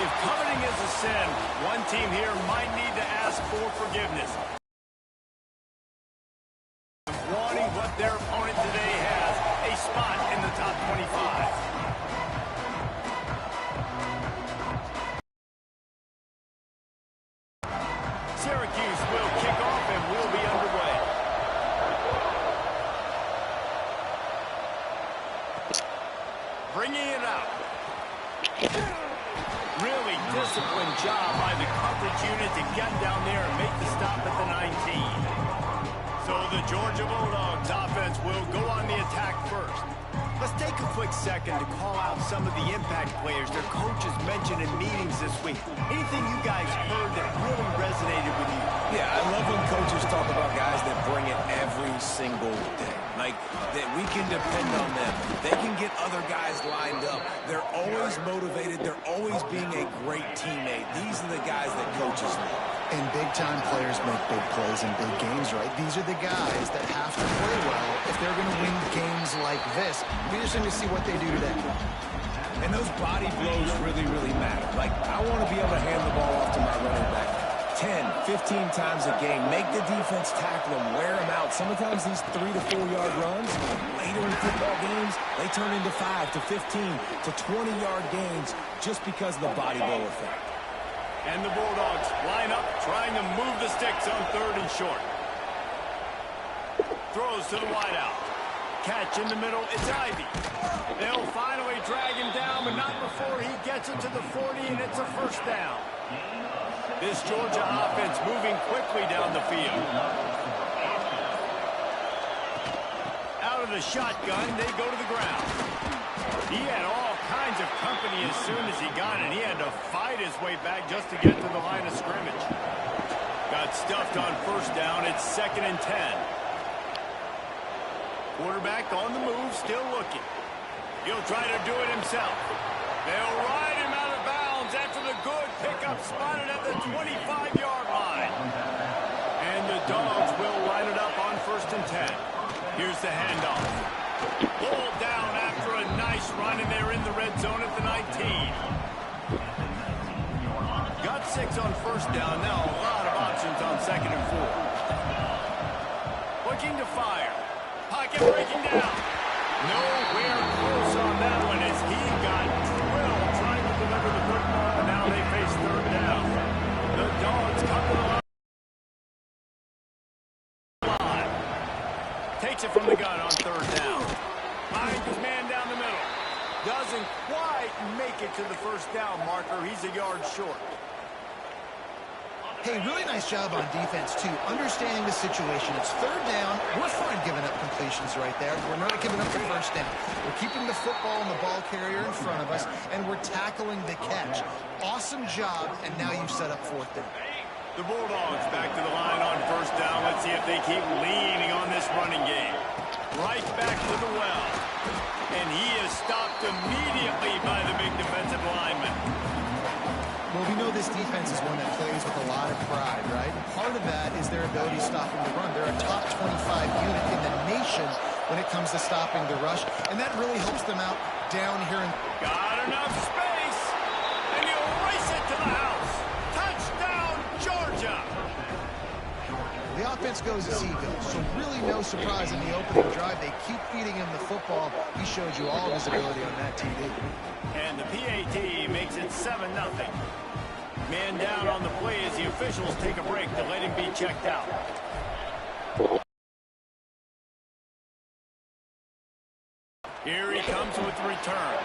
If coveting is a sin, one team here might need to ask for forgiveness. Wanting what their opponent today has, a spot in the top 25. Syracuse will kick off and will be underway. Bringing it out. Really disciplined job by the coverage unit to get down there and make the stop at the 19. So the Georgia Bulldogs offense will go on the attack first. Let's take a quick second to call out some of the impact players their coaches mentioned in meetings this week. Anything you guys heard that really resonated with you? Yeah, I love when coaches talk about guys that bring it every single day. Like, that we can depend on them. They can get other guys lined up. They're always motivated. They're always being a great teammate. These are the guys that coaches love. And big-time players make big plays in big games, right? These are the guys that have to play well if they're going to win games like this. We're just going to see what they do today. And those body blows really, really matter. Like, I want to be able to hand the ball off to my running back 10, 15 times a game. Make the defense tackle them, wear them out. Sometimes these 3 to 4 yard runs, later in football games, they turn into 5 to 15 to 20-yard gains just because of the body blow effect. And the Bulldogs line up, trying to move the sticks on 3rd and short. Throws to the wideout. Catch in the middle, it's Ivy. They'll finally drag him down, but not before he gets it to the 40, and it's a first down. This Georgia offense moving quickly down the field. Out of the shotgun, they go to the ground. He had all kinds of company as soon as he got it. He had to fight his way back just to get to the line of scrimmage. Got stuffed on first down. It's 2nd and 10. Quarterback on the move, still looking. He'll try to do it himself. They'll ride him out of bounds after the good pickup spotted at the 25-yard line. And the Dogs will line it up on 1st and 10. Here's the handoff. Pulled down after a nice run, and they're in the red zone at the 19. Got 6 on first down. Now a lot of options on 2nd and 4. Looking to fire. Pocket breaking down. Nowhere close on that one as he got drilled trying to deliver the football, and now they face 3rd down. The Dogs come to the line. Takes it from the gun on 3rd down. Finds his man down the middle. Doesn't quite make it to the first down marker. He's a yard short. Hey, really nice job on defense, too. Understanding the situation. It's 3rd down. We're fine giving up completions right there. We're not giving up the first down. We're keeping the football and the ball carrier in front of us, and we're tackling the catch. Awesome job, and now you've set up 4th down. The Bulldogs back to the line on first down. Let's see if they keep leaning on this running game. Right back to the well. And he is stopped immediately by the big defensive lineman. Well, we know this defense is one that plays with a lot of pride, right? Part of that is their ability stopping the run. They're a top 25 unit in the nation when it comes to stopping the rush, and that really helps them out down here. Got enough space, and he'll race it to the house. Touchdown, Georgia! The offense goes as he goes, so really no surprise in the opening drive. They keep feeding him the football. He showed you all his ability on that TV. And the PAT makes it 7-0. Man down on the play as the officials take a break to let him be checked out. Here he comes with the return.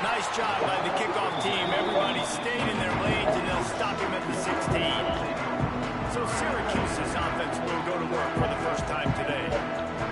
Nice job by the kickoff team. Everybody stayed in their lanes, and they'll stop him at the 16. So Syracuse's offense will go to work for the first time today.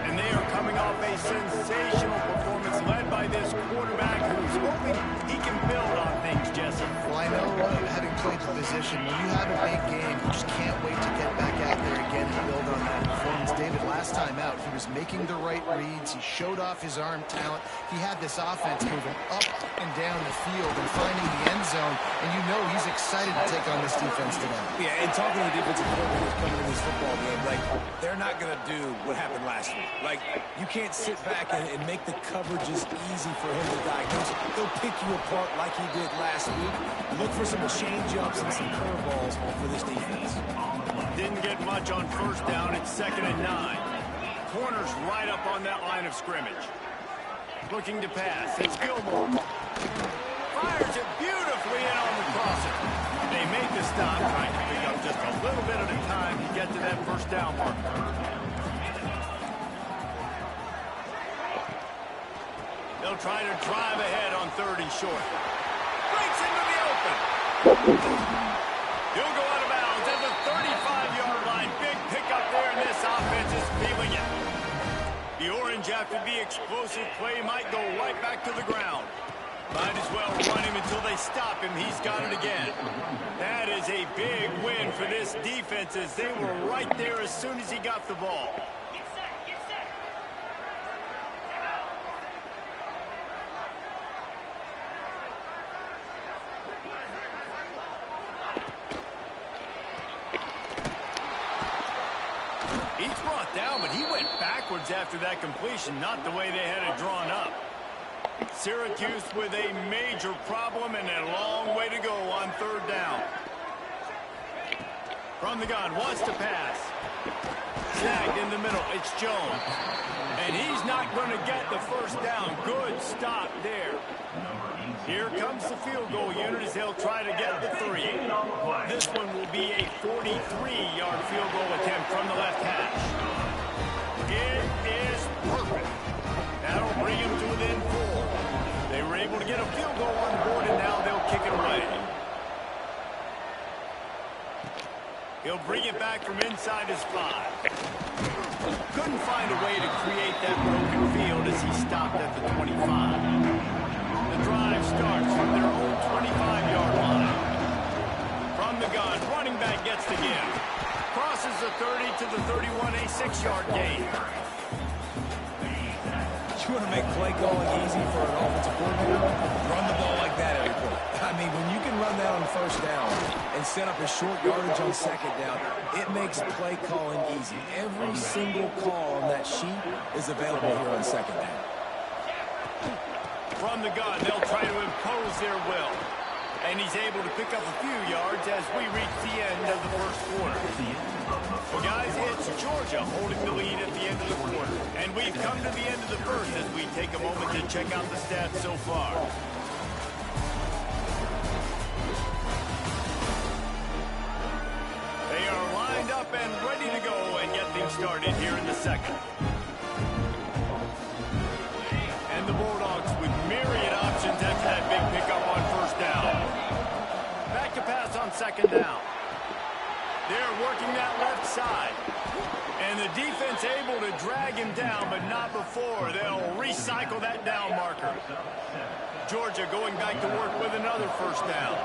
And they are coming off a sensational performance led by this quarterback who's hoping he can build on things, Jesse. Well, I know having played the position, when you have a big game, you just can't wait to get back out there again and build on that performance. David, last time out, he was making the right reads. He showed off his arm talent. He had this offense moving up and down the field and finding the end zone. And you know he's excited to take on this defense today. Yeah, and talking to the defensive coordinators coming in this football game, like, they're not going to do what happened last week. Like, you can't sit back and make the coverages easy for him to diagnose. He'll pick you apart like he did last week. Look for some change-ups and some curveballs for this defense. Didn't get much on first down. It's 2nd and 9. Corner's right up on that line of scrimmage. Looking to pass. It's Gilmore. Fires it beautifully in on the crosser. They make the stop, trying to pick up just a little bit at a time to get to that first down marker. They'll try to drive ahead on 3rd and short. Breaks into the open. He'll go out of bounds at the 35-yard line. Big pickup there, and this offense is feeling it. The Orange, after the explosive play, might go right back to the ground. Might as well run him until they stop him. He's got it again. That is a big win for this defense, as they were right there as soon as he got the ball. He's brought down, but he went backwards after that completion, not the way they had it drawn up. Syracuse with a major problem and a long way to go on 3rd down. From the gun, wants to pass. Snagged in the middle, it's Jones. And he's not going to get the first down. Good stop there. Here comes the field goal unit as they'll try to get the 3. This one will be a 43-yard field goal attempt from the left hash. It is perfect. That'll bring him to within 4. They were able to get a field goal on the board, and now they'll kick it away. He'll bring it back from inside his 5. Couldn't find a way to create that broken field as he stopped at the 25. The drive starts from their own 25-yard line. From the gun, running back gets the give. Crosses the 30 to the 31, a 6-yard gain. You want to make play calling easy for an offensive coordinator? Run the ball like that every play. I mean, when you can run that on first down and set up a short yardage on 2nd down, it makes play calling easy. Every single call on that sheet is available here on 2nd down. From the gun, they'll try to impose their will. And he's able to pick up a few yards as we reach the end of the first quarter. Well, guys, it's Georgia holding the lead at the end of the quarter. And we've come to the end of the first as we take a moment to check out the stats so far. They are lined up and ready to go and get things started here in the second. And the Bulldogs with myriad options after that big pickup on first down. Back to pass on 2nd down. They're working that left side. And the defense able to drag him down, but not before. They'll recycle that down marker. Georgia going back to work with another first down.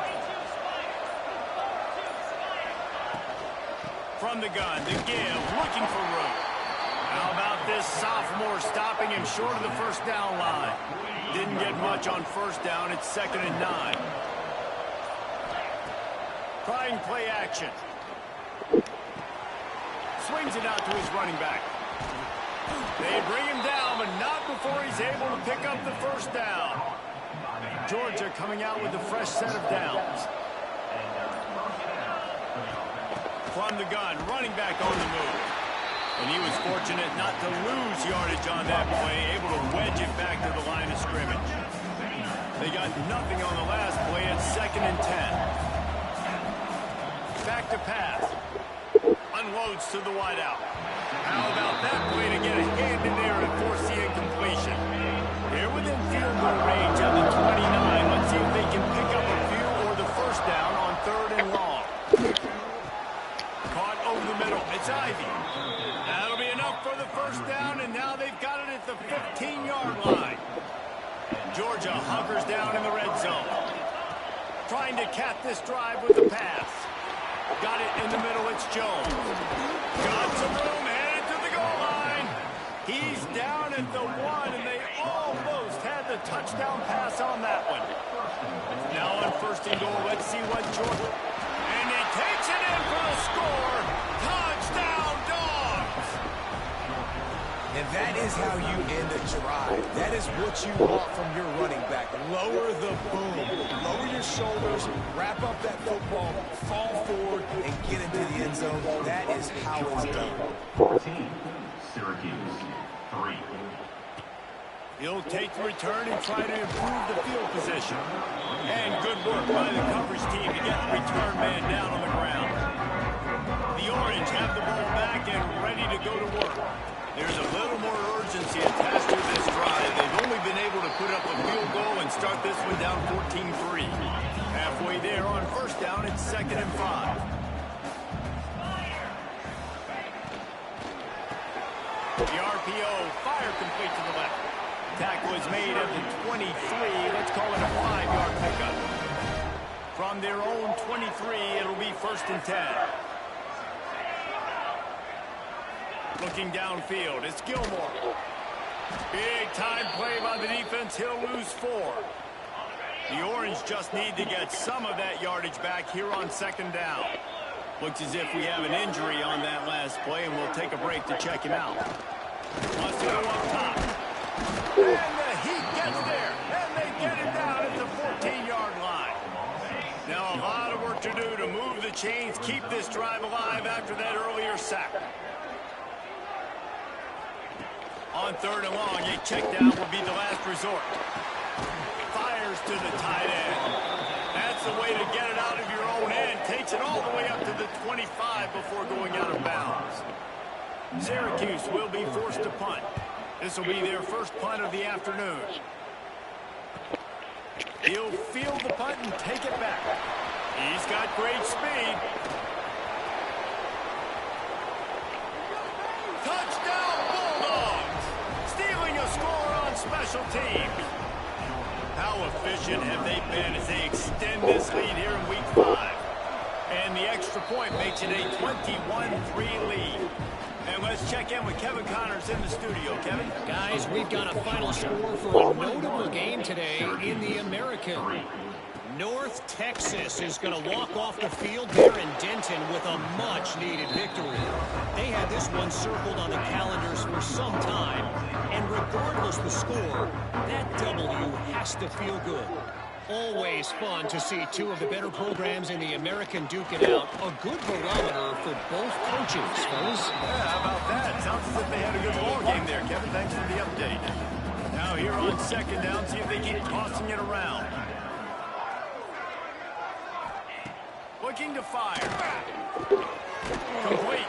From the gun, the give, looking for room. How about this sophomore stopping him short of the first down line? Didn't get much on first down. It's 2nd and 9. Trying play action. Swings it out to his running back. They bring him down, but not before he's able to pick up the first down. Georgia coming out with a fresh set of downs. From the gun, running back on the move. And he was fortunate not to lose yardage on that play, able to wedge it back to the line of scrimmage. They got nothing on the last play at 2nd and 10. Back to pass. Unloads to the wideout. How about that play to get a hand in there and force the incompletion? They're within field goal range at the 29. Let's see if they can pick up a few or the first down on 3rd and long. Caught over the middle. It's Ivy. That'll be enough for the first down, and now they've got it at the 15-yard line. Georgia hunkers down in the red zone. Trying to cap this drive with the pass. Got it in the middle, it's Jones. Got some room, headed to the goal line. He's down at the 1, and they almost had the touchdown pass on that one. Now on first and goal, let's see what Jordan. And he takes it in for the score. Touchdown, Dogs! And that is how you end a drive. That is what you want from your running back. Lower the boom. Lower your shoulders, wrap up that football, fall forward, and get into the end zone. That is how it's done. 14, Syracuse, 3. He'll take the return and try to improve the field position. And good work by the coverage team to get the return man down on the ground. The Orange have the ball back and ready to go to work. There's a little more urgency attached to this drive. They've only been able to put up a field goal and start this one down 14-3. Halfway there on first down, it's 2nd and 5. The RPO, fire complete to the left. Tackle is made at the 23. Let's call it a 5-yard pickup. From their own 23, it'll be 1st and 10. Looking downfield, it's Gilmore. Big time play by the defense. He'll lose 4. The Orange just need to get some of that yardage back here on 2nd down. Looks as if we have an injury on that last play, and we'll take a break to check him out. Wants to go up top. And the Heat gets there, and they get it down at the 14-yard line. Now a lot of work to do to move the chains, keep this drive alive after that earlier sack. On 3rd and long, a check down will be the last resort. Fires to the tight end. That's the way to get it out of your own end. Takes it all the way up to the 25 before going out of bounds. Syracuse will be forced to punt. This will be their first punt of the afternoon. He'll field the punt and take it back. He's got great speed. Touchdown, Bulldogs! Stealing a score on special teams. How efficient have they been as they extend this lead here in Week 5? And the extra point makes it a 21-3 lead. And let's check in with Kevin Connors in the studio. Kevin? Guys, we've got a final score for a notable game today in the American. North Texas is going to walk off the field there in Denton with a much-needed victory. They had this one circled on the calendars for some time, and regardless the score, that W has to feel good. Always fun to see two of the better programs in the American duke it out. A good barometer for both coaches, fellas. Yeah, how about that? Sounds as if they had a good ball game there, Kevin. Thanks for the update. Now here on 2nd down, see if they keep tossing it around. Looking to fire. Complete.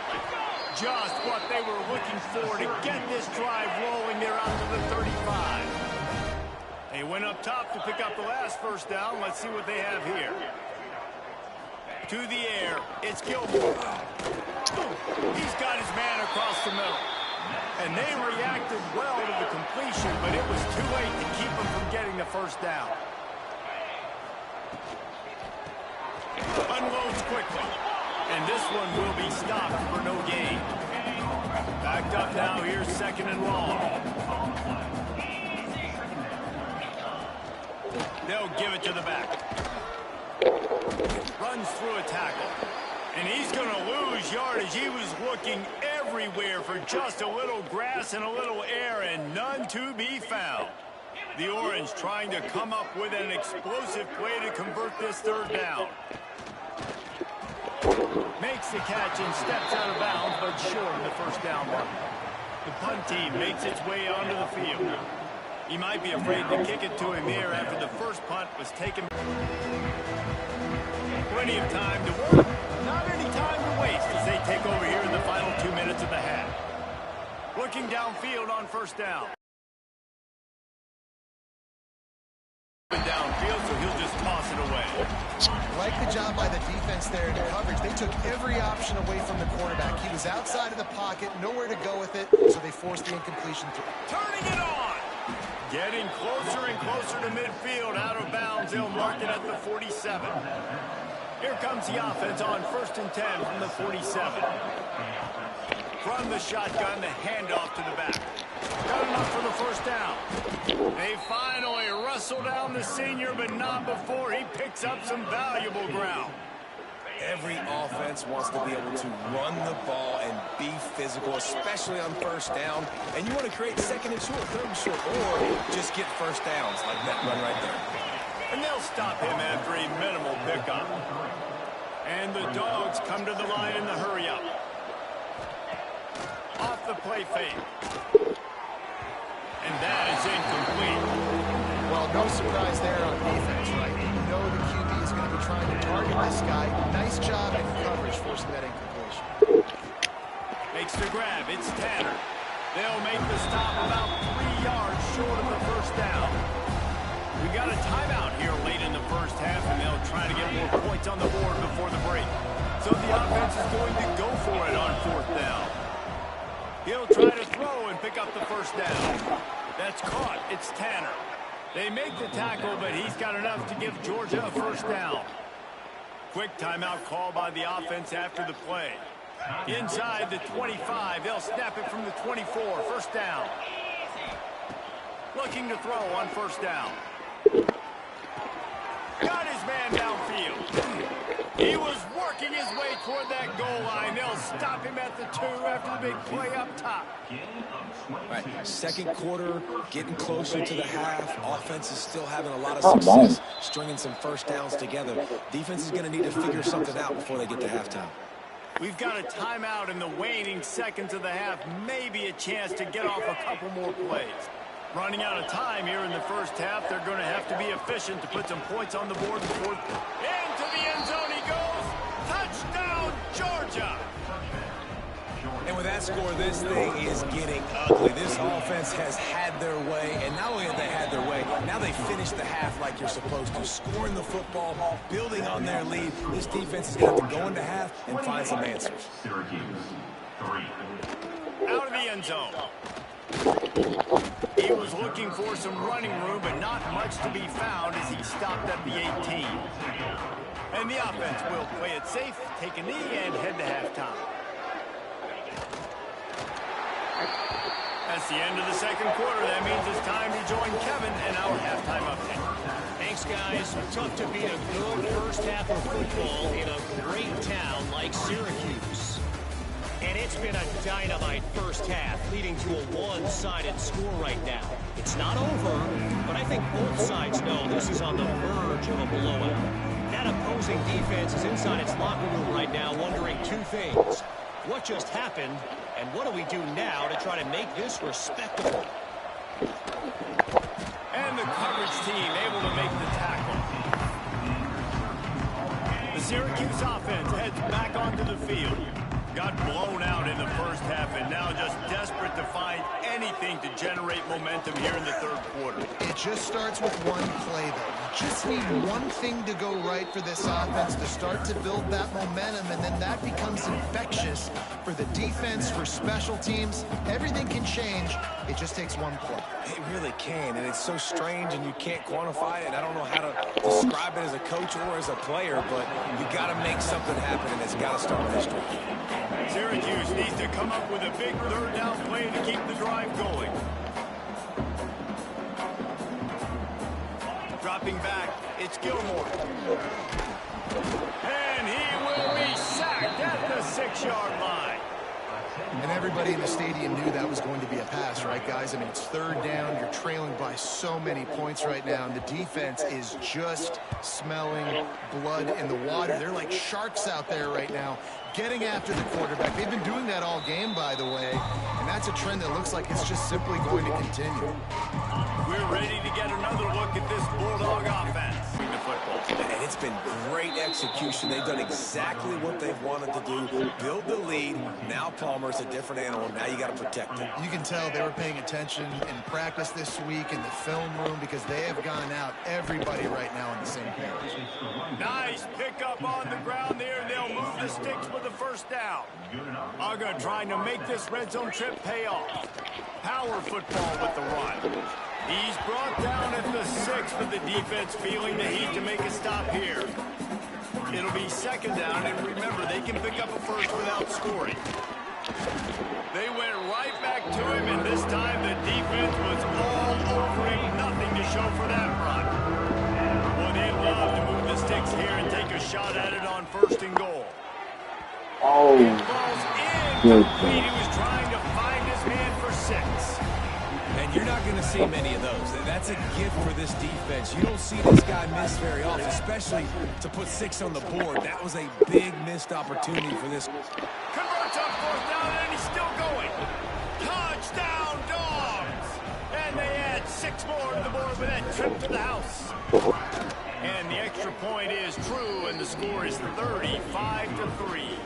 Just what they were looking for to get this drive rolling there out to the 35. They went up top to pick up the last first down. Let's see what they have here. To the air, it's Gilmore. He's got his man across the middle. And they reacted well to the completion, but it was too late to keep them from getting the first down. Unloads quickly. And this one will be stopped for no gain. Backed up now, here's 2nd and long. They'll give it to the back. Runs through a tackle. And he's going to lose yardage. He was looking everywhere for just a little grass and a little air, and none to be found. The Orange trying to come up with an explosive play to convert this 3rd down. Makes the catch and steps out of bounds, but short of the first down mark. The punt team makes its way onto the field. He might be afraid to kick it to him here after the first punt was taken. Plenty of time to work. Not any time to waste as they take over here in the final 2 minutes of the half. Looking downfield on first down. Downfield, so he'll just toss it away. Like the job by the defense there in coverage. They took every option away from the quarterback. He was outside of the pocket, nowhere to go with it, so they forced the incompletion through. Turning it on! Getting closer and closer to midfield, out of bounds. They'll mark it at the 47. Here comes the offense on 1st and 10 from the 47. From the shotgun, the handoff to the back. Got enough for the first down. They finally wrestle down the senior, but not before he picks up some valuable ground. Every offense wants to be able to run the ball and be physical, especially on first down. And you want to create second and short, third and short, or just get first downs like that run right there. And they'll stop him after a minimal pickup. And the Dogs come to the line in the hurry-up. Off the play fake. And that is incomplete. Well, no surprise there on defense, right? You know the QB is going to be trying to target this guy. Nice job in coverage forcing that incompletion. Makes the grab. It's Tanner. They'll make the stop about 3 yards short of the first down. We got a timeout here late in the first half, and they'll try to get more points on the board before the break. So the offense is going to go for it on fourth down. He'll try to throw and pick up the first down. That's caught. It's Tanner. They make the tackle, but he's got enough to give Georgia a first down. Quick timeout call by the offense after the play. Inside the 25, they'll snap it from the 24. First down. Looking to throw on first down. Got his man downfield. He was working his way toward that goal line. They'll stop him at the 2 after the big play up top. Right, second quarter, getting closer to the half. Offense is still having a lot of success stringing some first downs together. Defense is going to need to figure something out before they get to halftime. We've got a timeout in the waning seconds of the half. Maybe a chance to get off a couple more plays. Running out of time here in the first half. They're going to have to be efficient to put some points on the board before. Into the end zone he goes. Touchdown, Georgia. And with that score, this thing is getting ugly. This offense has had their way, and not only have they had their way, now they finish the half like you're supposed to, scoring the football, building on their lead. This defense is going to have to go into half and find some answers. Syracuse, 3. Out of the end zone. He was looking for some running room, but not much to be found as he stopped at the 18. And the offense will play it safe, take a knee, and head to halftime. That's the end of the second quarter. That means it's time to join Kevin and our halftime update. Thanks, guys. Tough to beat a good first half of football in a great town like Syracuse. And it's been a dynamite first half, leading to a one-sided score right now. It's not over, but I think both sides know this is on the verge of a blowout. That opposing defense is inside its locker room right now wondering 2 things. What just happened, and what do we do now to try to make this respectable? And the coverage team able to make the tackle. The Syracuse offense heads back onto the field. Got blown out in the first half and now just desperate to find anything to generate momentum here in the third quarter. It just starts with one play, though. You just need one thing to go right for this offense to start to build that momentum, and then that becomes infectious for the defense, for special teams. Everything can change. It just takes one play. It really can, and it's so strange, and you can't quantify it, and I don't know how to describe it as a coach or as a player, but you got to make something happen, and it's got to start with history. Syracuse needs to come up with a big third down play to keep the drive going. Dropping back, it's Gilmore. And he will be sacked at the 6-yard line. And everybody in the stadium knew that was going to be a pass, right, guys? I mean, it's third down. You're trailing by so many points right now, and the defense is just smelling blood in the water. They're like sharks out there right now, getting after the quarterback. They've been doing that all game, by the way, and that's a trend that looks like it's just simply going to continue. We're ready to get another look at this Bulldog offense. And it's been great execution. They've done exactly what they've wanted to do. Build the lead. Now Palmer's a different animal. Now you got to protect him. You can tell they were paying attention in practice this week in the film room because they have gone out, everybody right now on the same page. Nice pickup on the ground there. They'll move the sticks with the first down. Uga trying to make this red zone trip pay off. Power football with the run. He's brought down at the 6, but the defense feeling the heat to make a stop here. It'll be second down, and remember, they can pick up a first without scoring. They went right back to him, and this time the defense was all over him show for that run. Well, they'd love to move the sticks here and take a shot at it on 1st and goal. Oh, Ball's incomplete. He was trying to find his man for 6. And you're not going to see many of those. That's a gift for this defense. You don't see this guy miss very often, especially to put 6 on the board. That was a big missed opportunity for this. Converts on 4th down, and he's still going. Touchdown, Dogs! And they add 6 more to the board with that trip to the house. And the extra point is true, and the score is 35-3.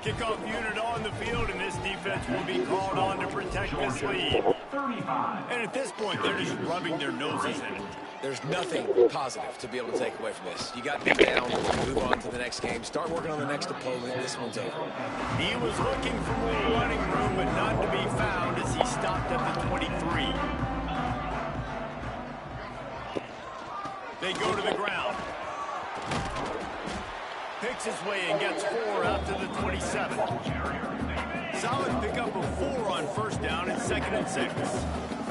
Kickoff unit on the field, and this defense will be called on to protect this lead. And at this point, they're just rubbing their noses in it. There's nothing positive to be able to take away from this. You got beat down, move on to the next game, start working on the next opponent. This one's over. He was looking for more running room, but none to be found as he stopped at the 23. They go to the ground. Picks his way and gets 4 out to the 27. Solid pickup of 4 on 1st down and 2nd and 6.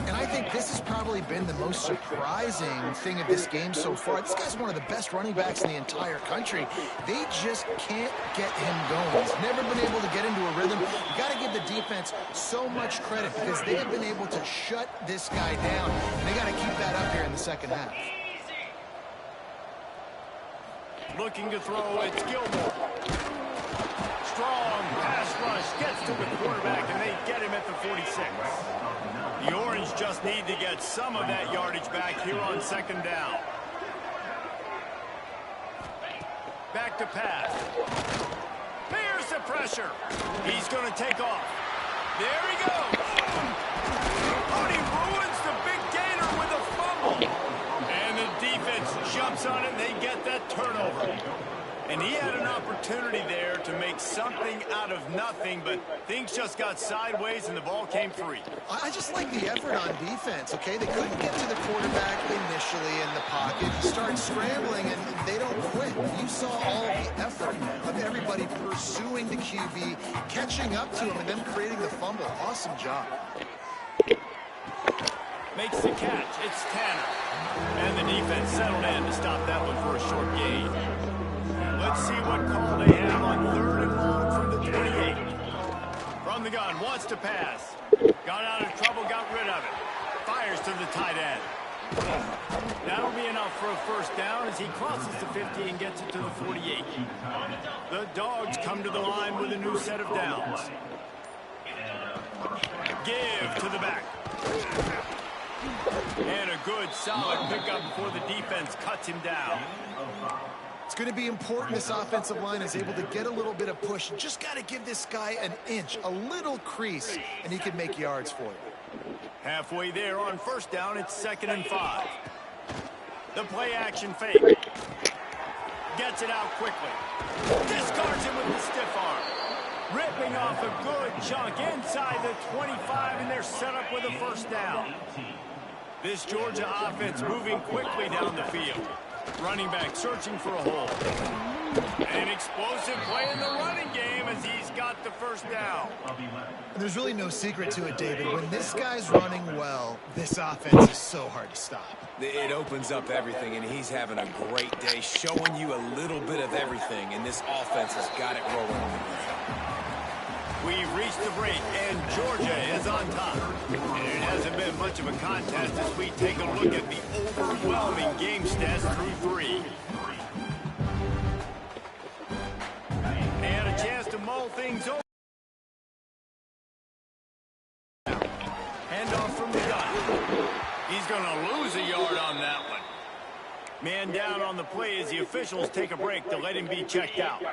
And I think this has probably been the most surprising thing of this game so far. This guy's one of the best running backs in the entire country. They just can't get him going. He's never been able to get into a rhythm. You got to give the defense so much credit because they have been able to shut this guy down. And they got to keep that up here in the 2nd half. Looking to throw, it's Gilmore. Strong pass rush, gets to the quarterback, and they get him at the 46. The Orange just need to get some of that yardage back here on 2nd down. Back to pass. Here's the pressure. He's going to take off. There he goes. Oh, he ruins the big gainer with a fumble. And the defense jumps on it, and they get that turnover. And he had an opportunity there to make something out of nothing, but things just got sideways and the ball came free. I just like the effort on defense, okay? They couldn't get to the quarterback initially in the pocket. He started scrambling, and they don't quit. You saw all the effort of everybody pursuing the QB, catching up to him, and then creating the fumble. Awesome job. Makes the catch. It's Tanner. And the defense settled in to stop that one for a short gain. Let's see what call they have on 3rd and long from the 28. From the gun, wants to pass. Got out of trouble, got rid of it. Fires to the tight end. That'll be enough for a 1st down as he crosses the 50 and gets it to the 48. The Dogs come to the line with a new set of downs. Give to the back. And a good, solid pickup before the defense cuts him down. It's going to be important this offensive line is able to get a little bit of push. Just got to give this guy an inch, a little crease, and he can make yards for you. Halfway there on 1st down, it's 2nd and 5. The play action fake. Gets it out quickly. Discards him with the stiff arm. Ripping off a good chunk inside the 25, and they're set up with a 1st down. This Georgia offense moving quickly down the field. Running back searching for a hole. An explosive play in the running game as he's got the 1st down. And there's really no secret to it, David. When this guy's running well, this offense is so hard to stop. It opens up everything, and he's having a great day, showing you a little bit of everything, and this offense has got it rolling. We've reached the break, and Georgia is on top. And it hasn't been much of a contest as we take a look at the overwhelming game stats through 3. They had a chance to mull things over. Handoff from the gun. He's going to lose a yard on that one. Man down on the play as the officials take a break to let him be checked out.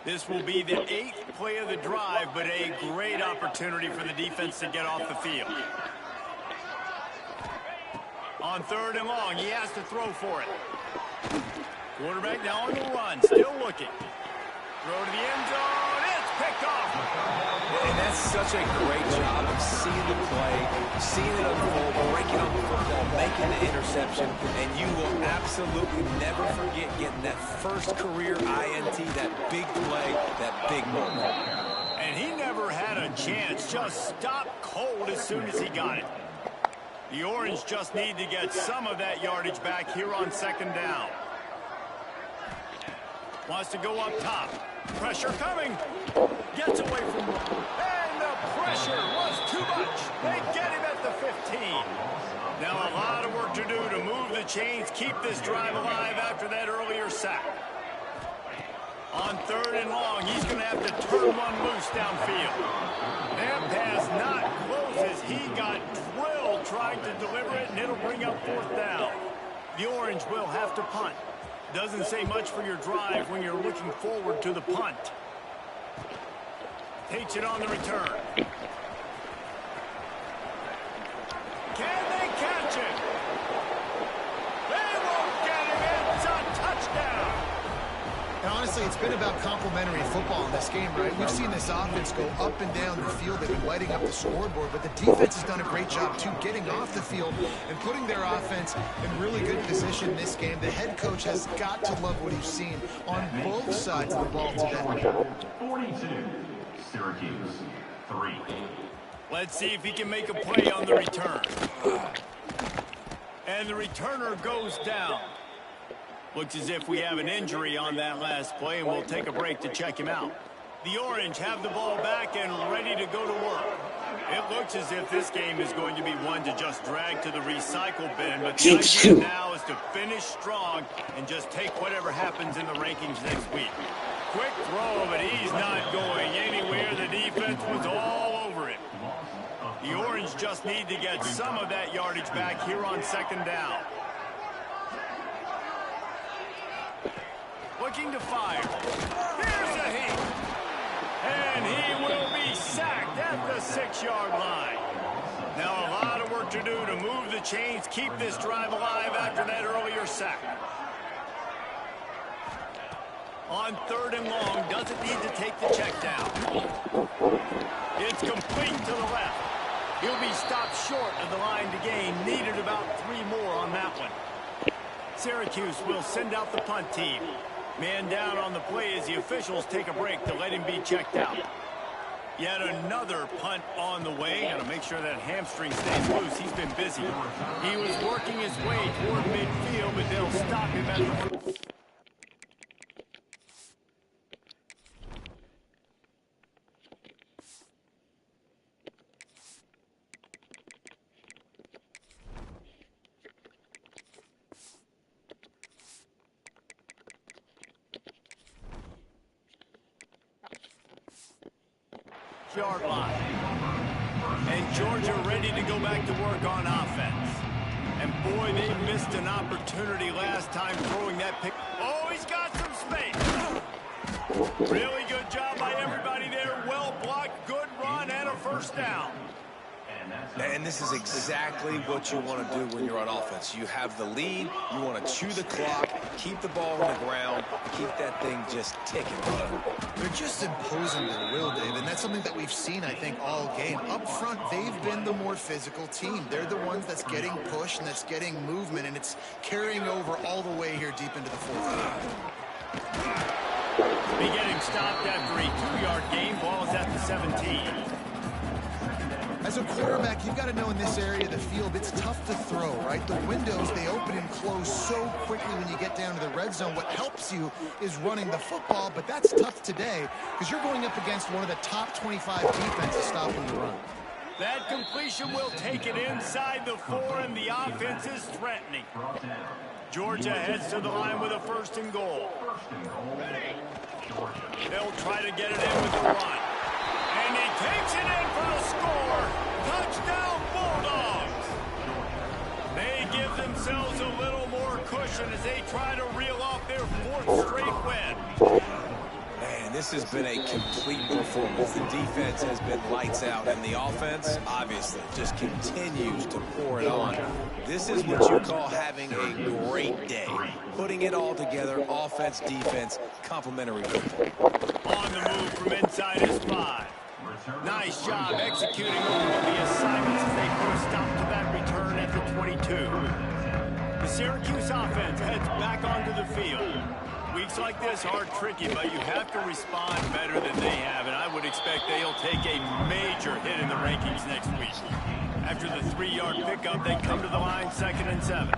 This will be the 8th play of the drive, but a great opportunity for the defense to get off the field. On 3rd and long, he has to throw for it. Quarterback now on the run, still looking. Throw to the end zone, it's picked off. And that's such a great job of seeing the play, seeing it unfold, breaking up the football, making the interception, and you will absolutely never forget getting that first career INT, that big play, that big moment. And he never had a chance, just stopped cold as soon as he got it. The Orange just need to get some of that yardage back here on second down. Wants to go up top. Pressure coming. Gets away from one. And the pressure was too much. They get him at the 15. Now a lot of work to do to move the chains, keep this drive alive after that earlier sack. On third and long, he's going to have to turn one loose downfield. That pass not close as he got drilled trying to deliver it, and it'll bring up fourth down. The Orange will have to punt. Doesn't say much for your drive when you're looking forward to the punt. Takes it on the return. Can they catch it? They won't get him. It's a touchdown. And honestly, it's been about complementary football in this game, right? We've seen this offense go up and down the field. They've been lighting up the scoreboard, but the defense has done a great job, too, getting off the field and putting their offense in really good position in this game. The head coach has got to love what he's seen on both sides of the ball today. 42, Syracuse, 3. Let's see if he can make a play on the return. And the returner goes down. Looks as if we have an injury on that last play, and we'll take a break to check him out. The Orange have the ball back and ready to go to work. It looks as if this game is going to be one to just drag to the recycle bin, but the idea now is to finish strong and just take whatever happens in the rankings next week. Quick throw, but he's not going anywhere. The defense was all over it. The Orange just need to get some of that yardage back here on second down. Looking to fire. Here's a hit. And he will be sacked at the 6-yard line. Now a lot of work to do to move the chains, keep this drive alive after that earlier sack. On third and long, doesn't need to take the check down. It's complete to the left. He'll be stopped short of the line to gain. Needed about 3 more on that one. Syracuse will send out the punt team. Man down on the play as the officials take a break to let him be checked out. Yet another punt on the way. Got to make sure that hamstring stays loose. He's been busy. He was working his way toward midfield, but they'll stop him at the... yard line. And Georgia ready to go back to work on offense. And boy, they missed an opportunity last time throwing that pick. Oh, he's got some space. Really good job by everybody there. Well blocked, good run, and a first down. And this is exactly what you want to do when you're on offense. You have the lead, you want to chew the clock, keep the ball on the ground, keep that thing just ticking. They're just imposing their will, Dave, and that's something that we've seen, I think, all game. Up front, they've been the more physical team. They're the ones that's getting pushed and that's getting movement, and it's carrying over all the way here deep into the fourth quarter. Be getting stopped after a 2-yard gain. Ball is at the 17. As a quarterback, you've got to know in this area of the field, it's tough to throw, right? The windows, they open and close so quickly when you get down to the red zone. What helps you is running the football, but that's tough today because you're going up against one of the top 25 defenses stopping the run. That completion will take it inside the 4, and the offense is threatening. Georgia heads to the line with a 1st and goal. They'll try to get it in with the run. And he takes it in for the score. Touchdown, Bulldogs. They give themselves a little more cushion as they try to reel off their 4th straight win. Man, this has been a complete performance. The defense has been lights out, and the offense, obviously, just continues to pour it on. This is what you call having a great day. Putting it all together, offense, defense, complementary football. On the move from inside his 5. Nice job executing all of the assignments as they put a stop to that return at the 22. The Syracuse offense heads back onto the field. Weeks like this are tricky, but you have to respond better than they have, and I would expect they'll take a major hit in the rankings next week. After the 3-yard pickup, they come to the line, 2nd and 7.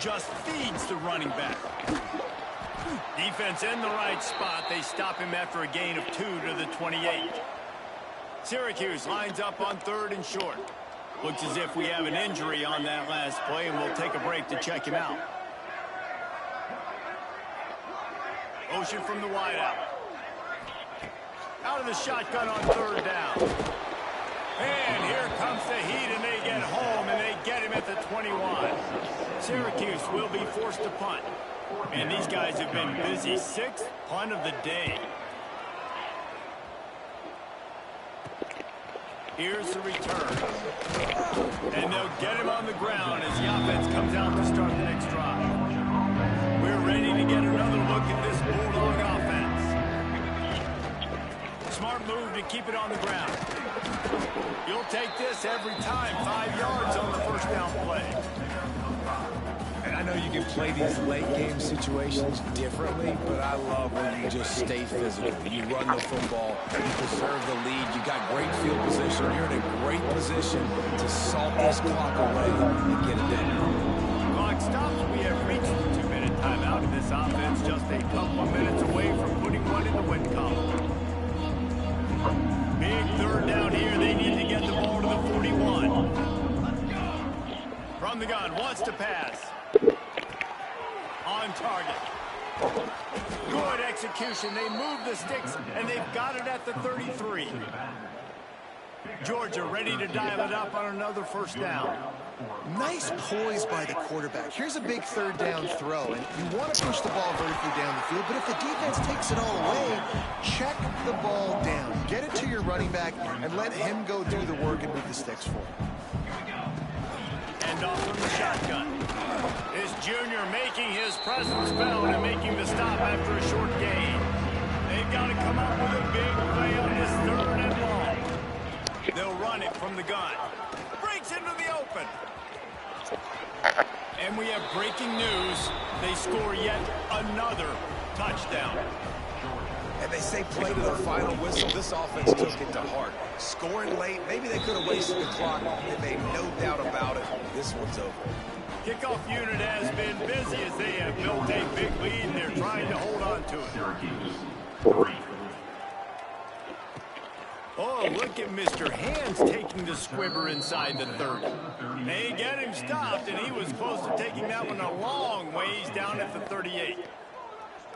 Just feeds the running back. Defense in the right spot. They stop him after a gain of 2 to the 28. Syracuse lines up on 3rd and short. Looks as if we have an injury on that last play, and we'll take a break to check him out. Motion from the wideout. Out of the shotgun on 3rd down. And here comes the heat, and they get home, and they get him at the 21. Syracuse will be forced to punt. And these guys have been busy. 6th punt of the day. Here's the return. And they'll get him on the ground as the offense comes out to start the next drive. We're ready to get another look at this Bulldog offense. Smart move to keep it on the ground. You'll take this every time. 5 yards on the 1st down play. And I know you can play these late-game situations differently, but I love when you just stay physical. You run the football, you preserve the lead, you got great field position, you're in a great position to salt this clock away and get it done. Clock stops. We have reached the 2-minute timeout, and this offense just a couple of minutes away from putting one in the win column. Big 3rd down here. They need to get the ball to the 41. From the gun, wants to pass. On target. Good execution. They move the sticks, and they've got it at the 33. Georgia ready to dial it up on another 1st down. Nice poise by the quarterback. Here's a big 3rd down throw, and you want to push the ball vertically down the field, but if the defense takes it all away, check the ball down. Get it to your running back and let him go do the work and move the sticks for you. And off from the shotgun. This junior making his presence felt and making the stop after a short gain. They've got to come up with a big play on this 3rd and long. They'll run it from the gun. Breaks into the open. And we have breaking news. They score yet another touchdown. And they say play to the final whistle. This offense took it to heart. Scoring late, maybe they could have wasted the clock. They made no doubt about it. This one's over. Kickoff unit has been busy as they have built a big lead, and they're trying to hold on to it. Syracuse 3. Oh, look at Mr. Hands taking the squibber inside the 30. They get him stopped, and he was close to taking that one a long ways down at the 38.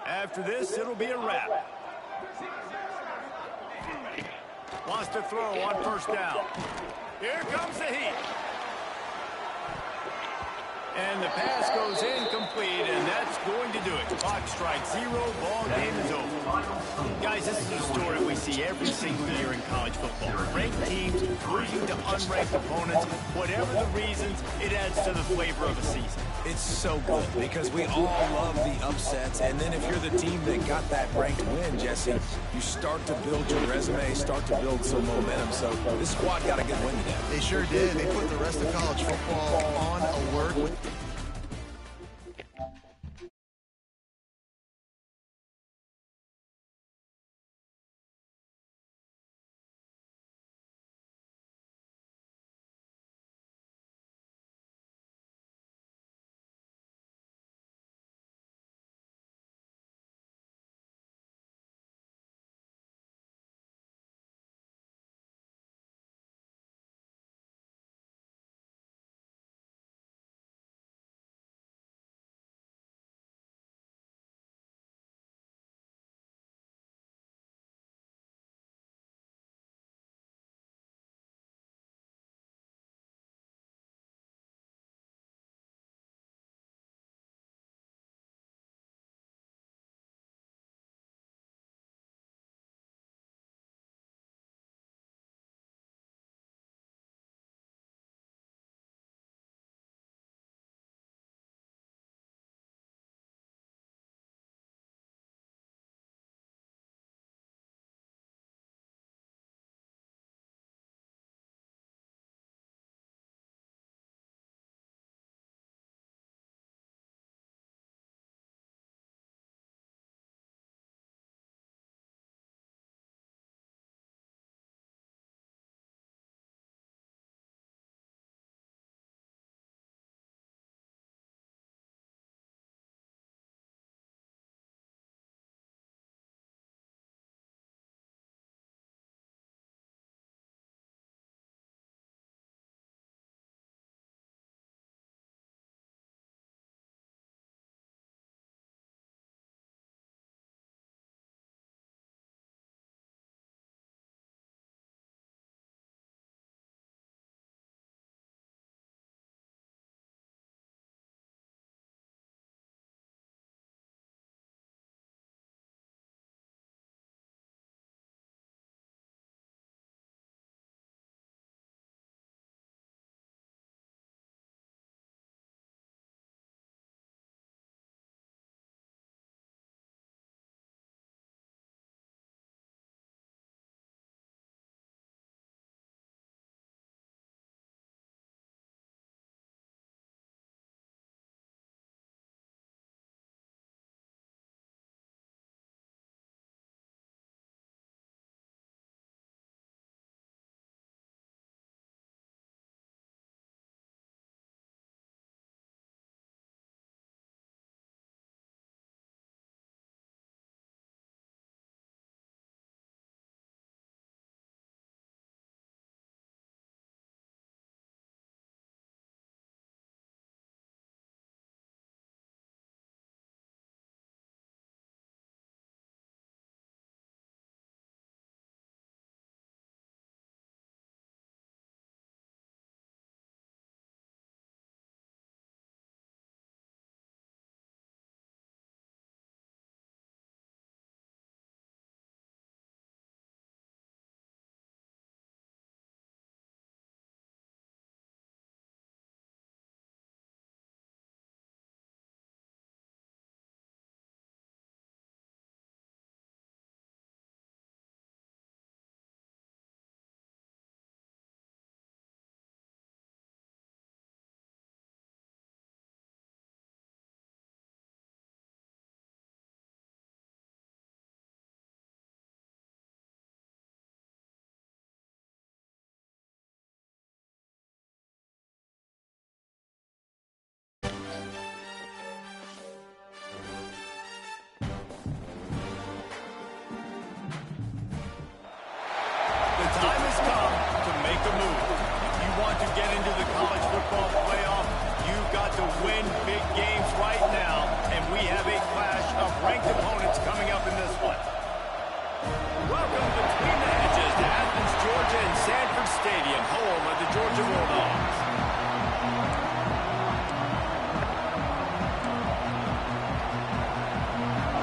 After this, it'll be a wrap. Wants to throw on 1st down. Here comes the heat. And the pass goes incomplete, and that's going to do it. Clock strikes 0. Ball game is over. Guys, this is a story we see every single year in college football. Ranked teams losing to unranked opponents. Whatever the reasons, it adds to the flavor of a season. It's so good because we all love the upsets, and then if you're the team that got that ranked win, Jesse, you start to build your resume, start to build some momentum. So this squad got a good win today. They sure did. They put the rest of college football on alert.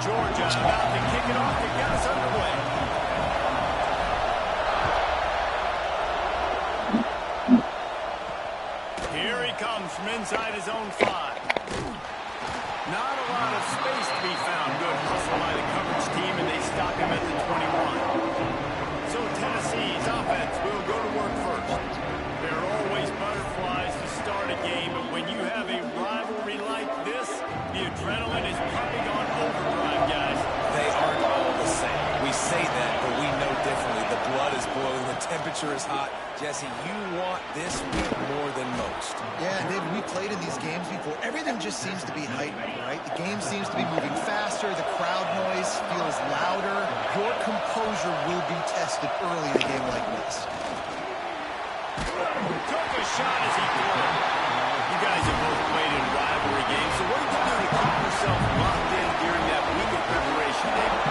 Georgia about to kick it off to get us underway. Here he comes from inside his own 5. Not a lot of space to be found. Good hustle by the coverage team, and they stop him at the 21. So Tennessee's offense will go to work first. There are always butterflies to start a game, but when you have a rivalry like this, the adrenaline is pumping on overdrive, guys. They aren't all the same. We say that, but we know differently. The blood is boiling. The temperature is hot. Jesse, you want this week more than most. Yeah, David, we played in these games before. Everything just seems to be heightened, right? The game seems to be moving faster. The crowd noise feels louder. Your composure will be tested early in a game like this. Took a shot as he threw it. You guys have both played in rivalry games, so what do you do to keep yourself locked in during that week of preparation, David?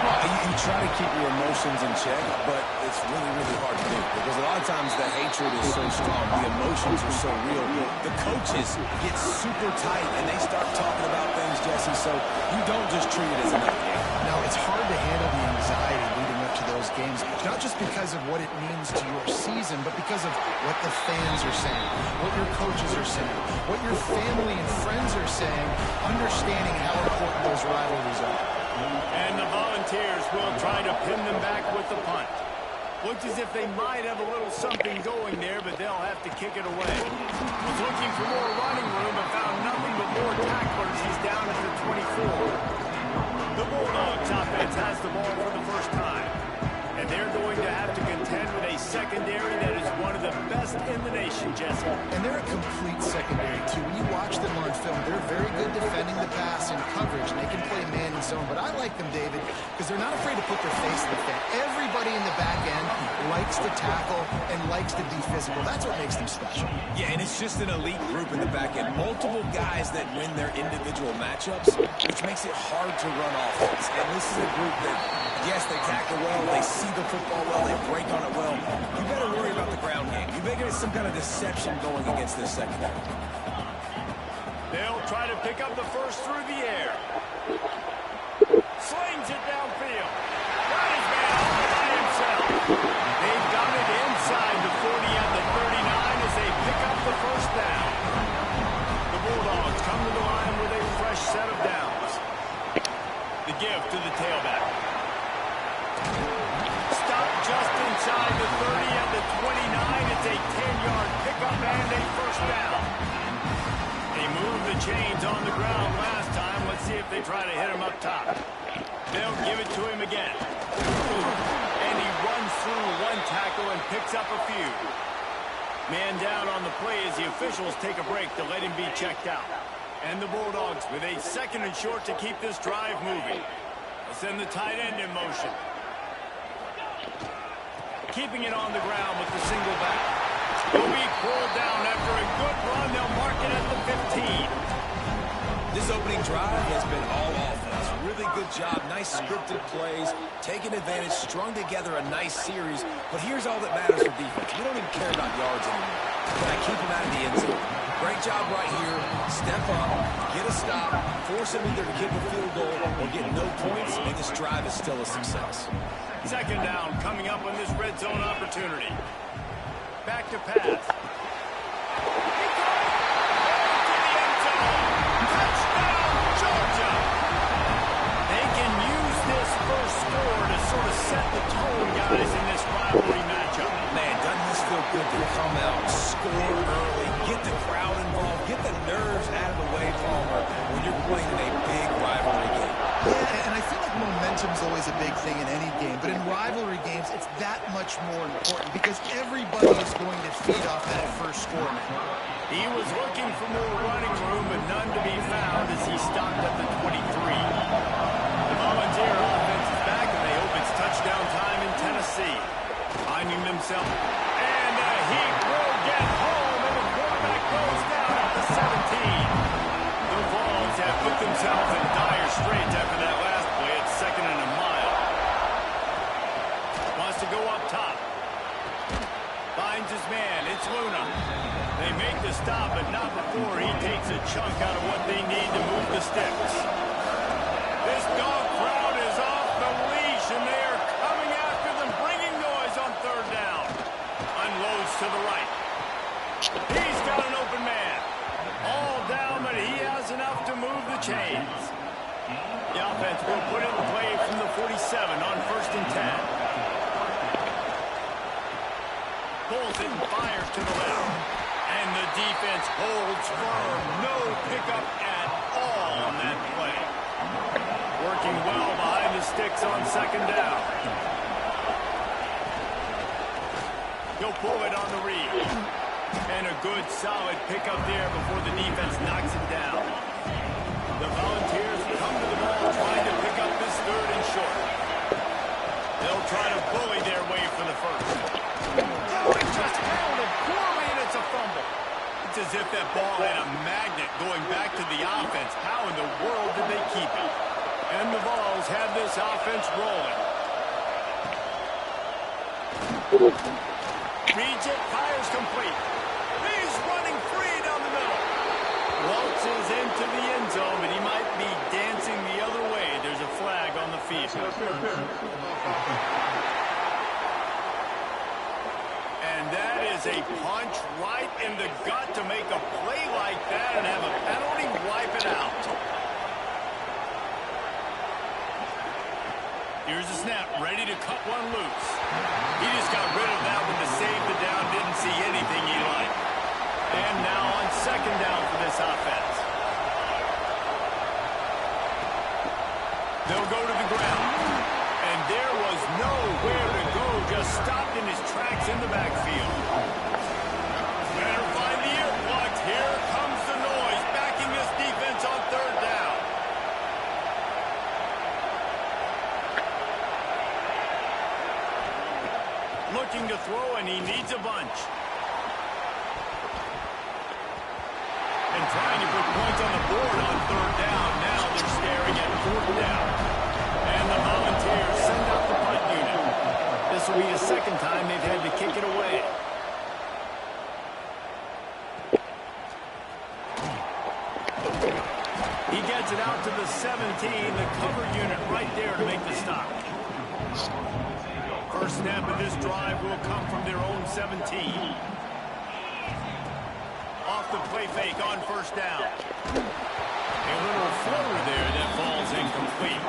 You try to keep your emotions in check, but it's really, really hard to do because a lot of times the hatred is so strong, the emotions are so real. The coaches get super tight and they start talking about things, Jesse, so you don't just treat it as a night game. Now, it's hard to handle the anxiety leading up to those games, not just because of what it means to your season, but because of what the fans are saying, what your coaches are saying, what your family and friends are saying, understanding how important those rivalries are. And the Volunteers will try to pin them back with the punt. Looks as if they might have a little something going there, but they'll have to kick it away. Was looking for more running room and found nothing but more tacklers. He's down at the 24. The Bulldogs offense has the ball for the first time. And they're going to have to contend with a secondary that is one of the best in the nation, Jesse. And they're a complete secondary, too. When you watch them on film, they're very good defending the pass and coverage, and they can play man and zone. But I like them, David, because they're not afraid to put their face in the fan. Everybody in the back end likes to tackle and likes to be physical. That's what makes them special. Yeah, and it's just an elite group in the back end. Multiple guys that win their individual matchups, which makes it hard to run offense. And this is a group that, yes, they tackle well, they see the football well, they break on it well. You better worry about the ground game. You better get some kind of deception going against this secondary. They'll try to pick up the first through the air. Slings it downfield. Got his man off by himself. They've got it inside the 40 at the 39 as they pick up the first down. The Bulldogs come to the line with a fresh set of downs. The give to the tailback. Just inside the 30 at the 29. It's a 10-yard pickup and a first down. They moved the chains on the ground last time. Let's see if they try to hit him up top. They'll give it to him again. And he runs through one tackle and picks up a few. Man down on the play as the officials take a break to let him be checked out. And the Bulldogs with a second and short to keep this drive moving. They'll send the tight end in motion. Keeping it on the ground with the single back. He'll be pulled down after a good run. They'll mark it at the 15. This opening drive has been all offense. Really good job. Nice scripted plays. Taking advantage. Strung together a nice series. But here's all that matters for defense. We don't even care about yards anymore. Can I keep him out of the end zone? Great job right here. Step up. Get a stop. Force him either to kick a field goal or get no points. And this drive is still a success. Second down coming up on this red zone opportunity. Back to pass. He got it. To the end zone. Touchdown, Georgia. They can use this first score to sort of set the tone, guys, in this rivalry matchup. Man, doesn't this feel good to come out, score early, get the crowd involved, get the nerves out of the way, Palmer, when you're playing in a big rivalry game. Yeah, and I feel like momentum's always a big thing in any game, but in rivalry games, it's that much more important because everybody is going to feed off that first score. He was looking for more running room, but none to be found as he stopped at the 23. The Volunteer offense is back, and they hope it's touchdown time in Tennessee. Finding themselves, and he will get home, and the quarterback goes down at the 17. The Vols have put themselves in dire straits after that last play. It's second and a mile. Wants to go up top. Finds his man. It's Luna. They make the stop, but not before he takes a chunk out of what they need to move the sticks. The offense will put it in play from the 47 on 1st and 10. Pulls it and fires to the left. And the defense holds firm. No pickup at all on that play. Working well behind the sticks on 2nd down. He'll pull it on the read. And a good, solid pickup there before the defense knocks it down. The Volunteers come to the ball trying to pick up this 3rd and short. They'll try to bully their way for the first. Oh, he just handled it poorly, and it's a fumble. It's as if that ball had a magnet going back to the offense. How in the world did they keep it? And the Vols have this offense rolling. Reads it, fires complete. He's running free down the middle. Waltzes into the end zone, but he might be dancing the other way. There's a flag on the field. And that is a punch right in the gut to make a play like that and have a penalty wipe it out. Here's the snap, ready to cut one loose. He just got rid of that one to save the down, didn't see anything he liked. And now on 2nd down for this offense. They'll go to the ground. And there was nowhere to go, just stopped in his tracks in the backfield. Better find the earplugs. Here comes the noise, backing this defense on 3rd down. Looking to throw, and he needs a bunch. And trying to put points on the board on 3rd down. Now they're staring at 4th down. And the Volunteers send out the punt unit. This will be the 2nd time they've had to kick it away. He gets it out to the 17, the cover unit right there to make the stop. First snap of this drive will come from their own 17. Off the play fake on 1st down. A little floater there that falls incomplete.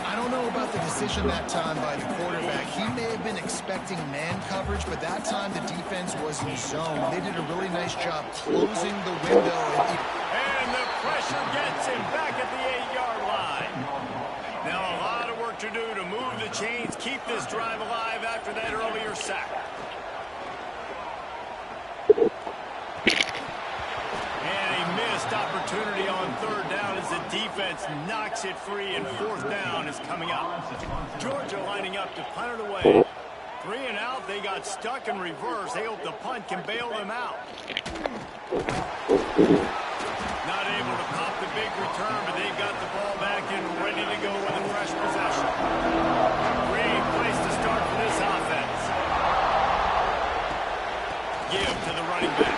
I don't know about the decision that time by the quarterback. He may have been expecting man coverage, but that time the defense was in zone. They did a really nice job closing the window. And the pressure gets him back at the 8-yard line. Now a lot of work to do to move the chains, keep this drive alive after that earlier sack. And a missed opportunity on 3rd down as the defense knocks it free, and 4th down is coming up. Georgia lining up to punt it away. 3 and out, they got stuck in reverse. They hope the punt can bail them out. Not able to pop the big return, but they've got the ball back and ready to go with a fresh possession. Great place to start for this offense. Give to the running back.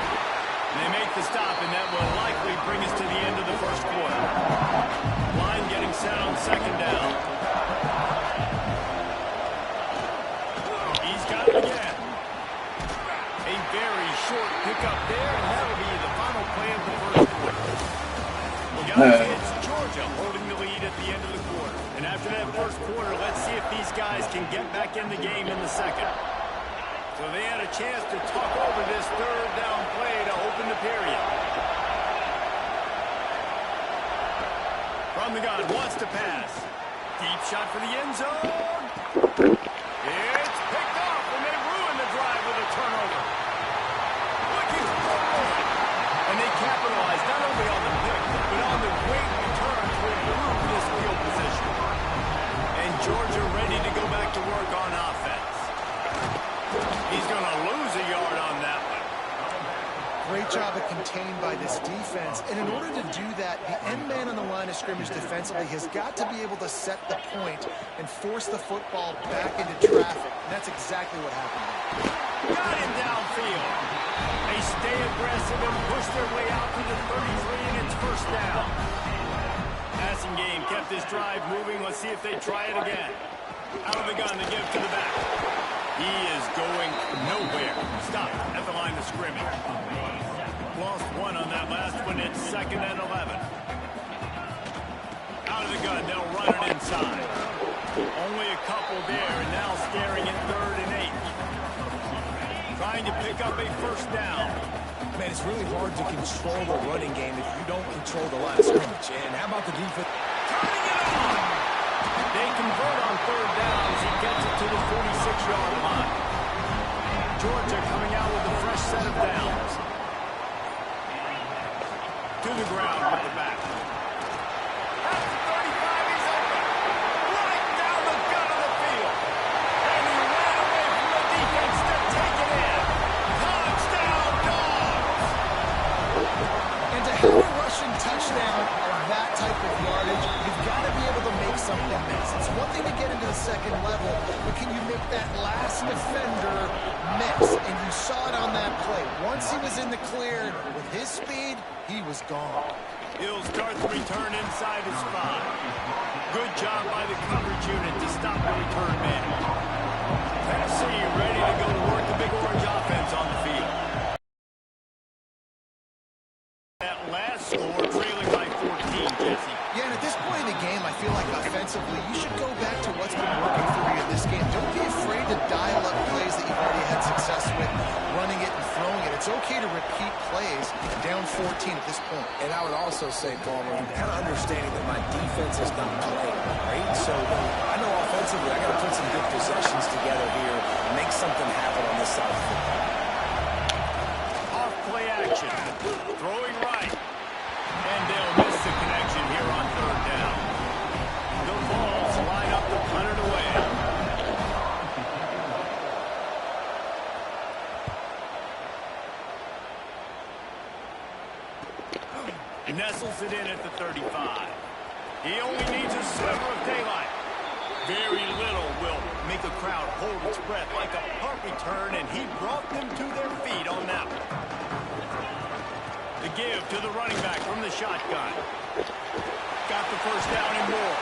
And they make the stop, and that will likely bring us to the end of the 1st quarter. Line getting set on 2nd down. He's got it again. A very short pickup there, and that'll be the final play of the 1st quarter. Well, guys, it's Georgia holding the lead at the end of the quarter. And after that 1st quarter, let's see if these guys can get back in the game in the 2nd. So they had a chance to talk over this 3rd down play to open the period. From the gun, wants to pass. Deep shot for the end zone. It's picked off, and they ruin the drive with a turnover. Looking forward. And they capitalize not only on the pick, but on the great return to improve this field position. And Georgia ready to go back to work on offense. He's going to lose a yard on that one. Great job of contained by this defense. And in order to do that, the end man on the line of scrimmage defensively has got to be able to set the point and force the football back into traffic. And that's exactly what happened. Got him downfield. They stay aggressive and push their way out to the 33, and it's 1st down. Passing game kept this drive moving. Let's see if they try it again. Out of the gun to give to the back. He is going nowhere. Stop at the line of scrimmage. Lost one on that last one. It's 2nd and 11. out of the gun. They'll run it inside. Only a couple there, and now staring at 3rd and 8. Trying to pick up a first down. Man, it's really hard to control the running game if you don't control the line of scrimmage. And how about the defense? Turning it on! They convert on 3rd down as he gets it to the 46-yard line. Georgia coming out with a fresh set of downs. To the ground with the back. At the 35, he's open. Right down the gut of the field. And he ran away from the defense to take it in. Touchdown, Dogs! And to have a rushing touchdown of that type of yardage, you've got to be able to make something miss. It's one thing to get into the second level, but can you make that last defender miss? And you saw it on that play. Once he was in the clear with his speed, he was gone. He'll start the return inside his 5. Good job by the coverage unit to stop the return man. Tennessee ready to go to work the Big Orange offense on the field. That last score trailing by 14, Jesse. Yeah, and at this point in the game, I feel like offensively, you should go back to what's been working for you in this game. Don't be afraid to dial up plays that you've already had success with, running it and throwing it. It's okay to repeat plays down 14 at this point. And I would also say, Palmer, kind of understanding that my defense is not playing great. So I know offensively I got to put some good possessions together here and make something happen on this side of the football. Off play action. Throwing right. And they'll miss the connection here on 3rd down. The Vols line up to punt it away. Nestles it in at the 35. He only needs a sliver of daylight. Very little will make a crowd hold its breath like a punt return, and he brought them to their feet on that one. The give to the running back from the shotgun. Got the first down and more.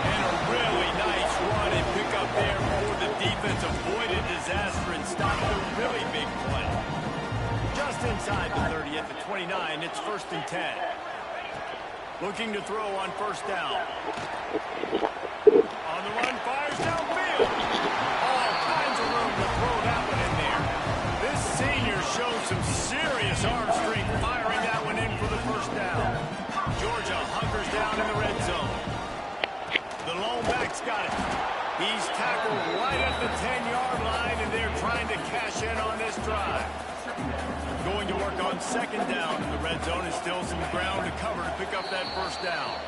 And a really nice run and pick up there before the defense avoided disaster and stopped a really big play. Just inside the 30 at the 29, it's 1st and 10. Looking to throw on 1st down. On the run, fires downfield. All kinds of room to throw that one in there. This senior shows some serious arm strength firing that one in for the 1st down. Georgia hunkers down in the red zone. The lone back's got it. He's tackled right at the 10-yard line, and they're trying to cash in on this drive. Going to work on 2nd down in the red zone and still some ground to cover to pick up that 1st down.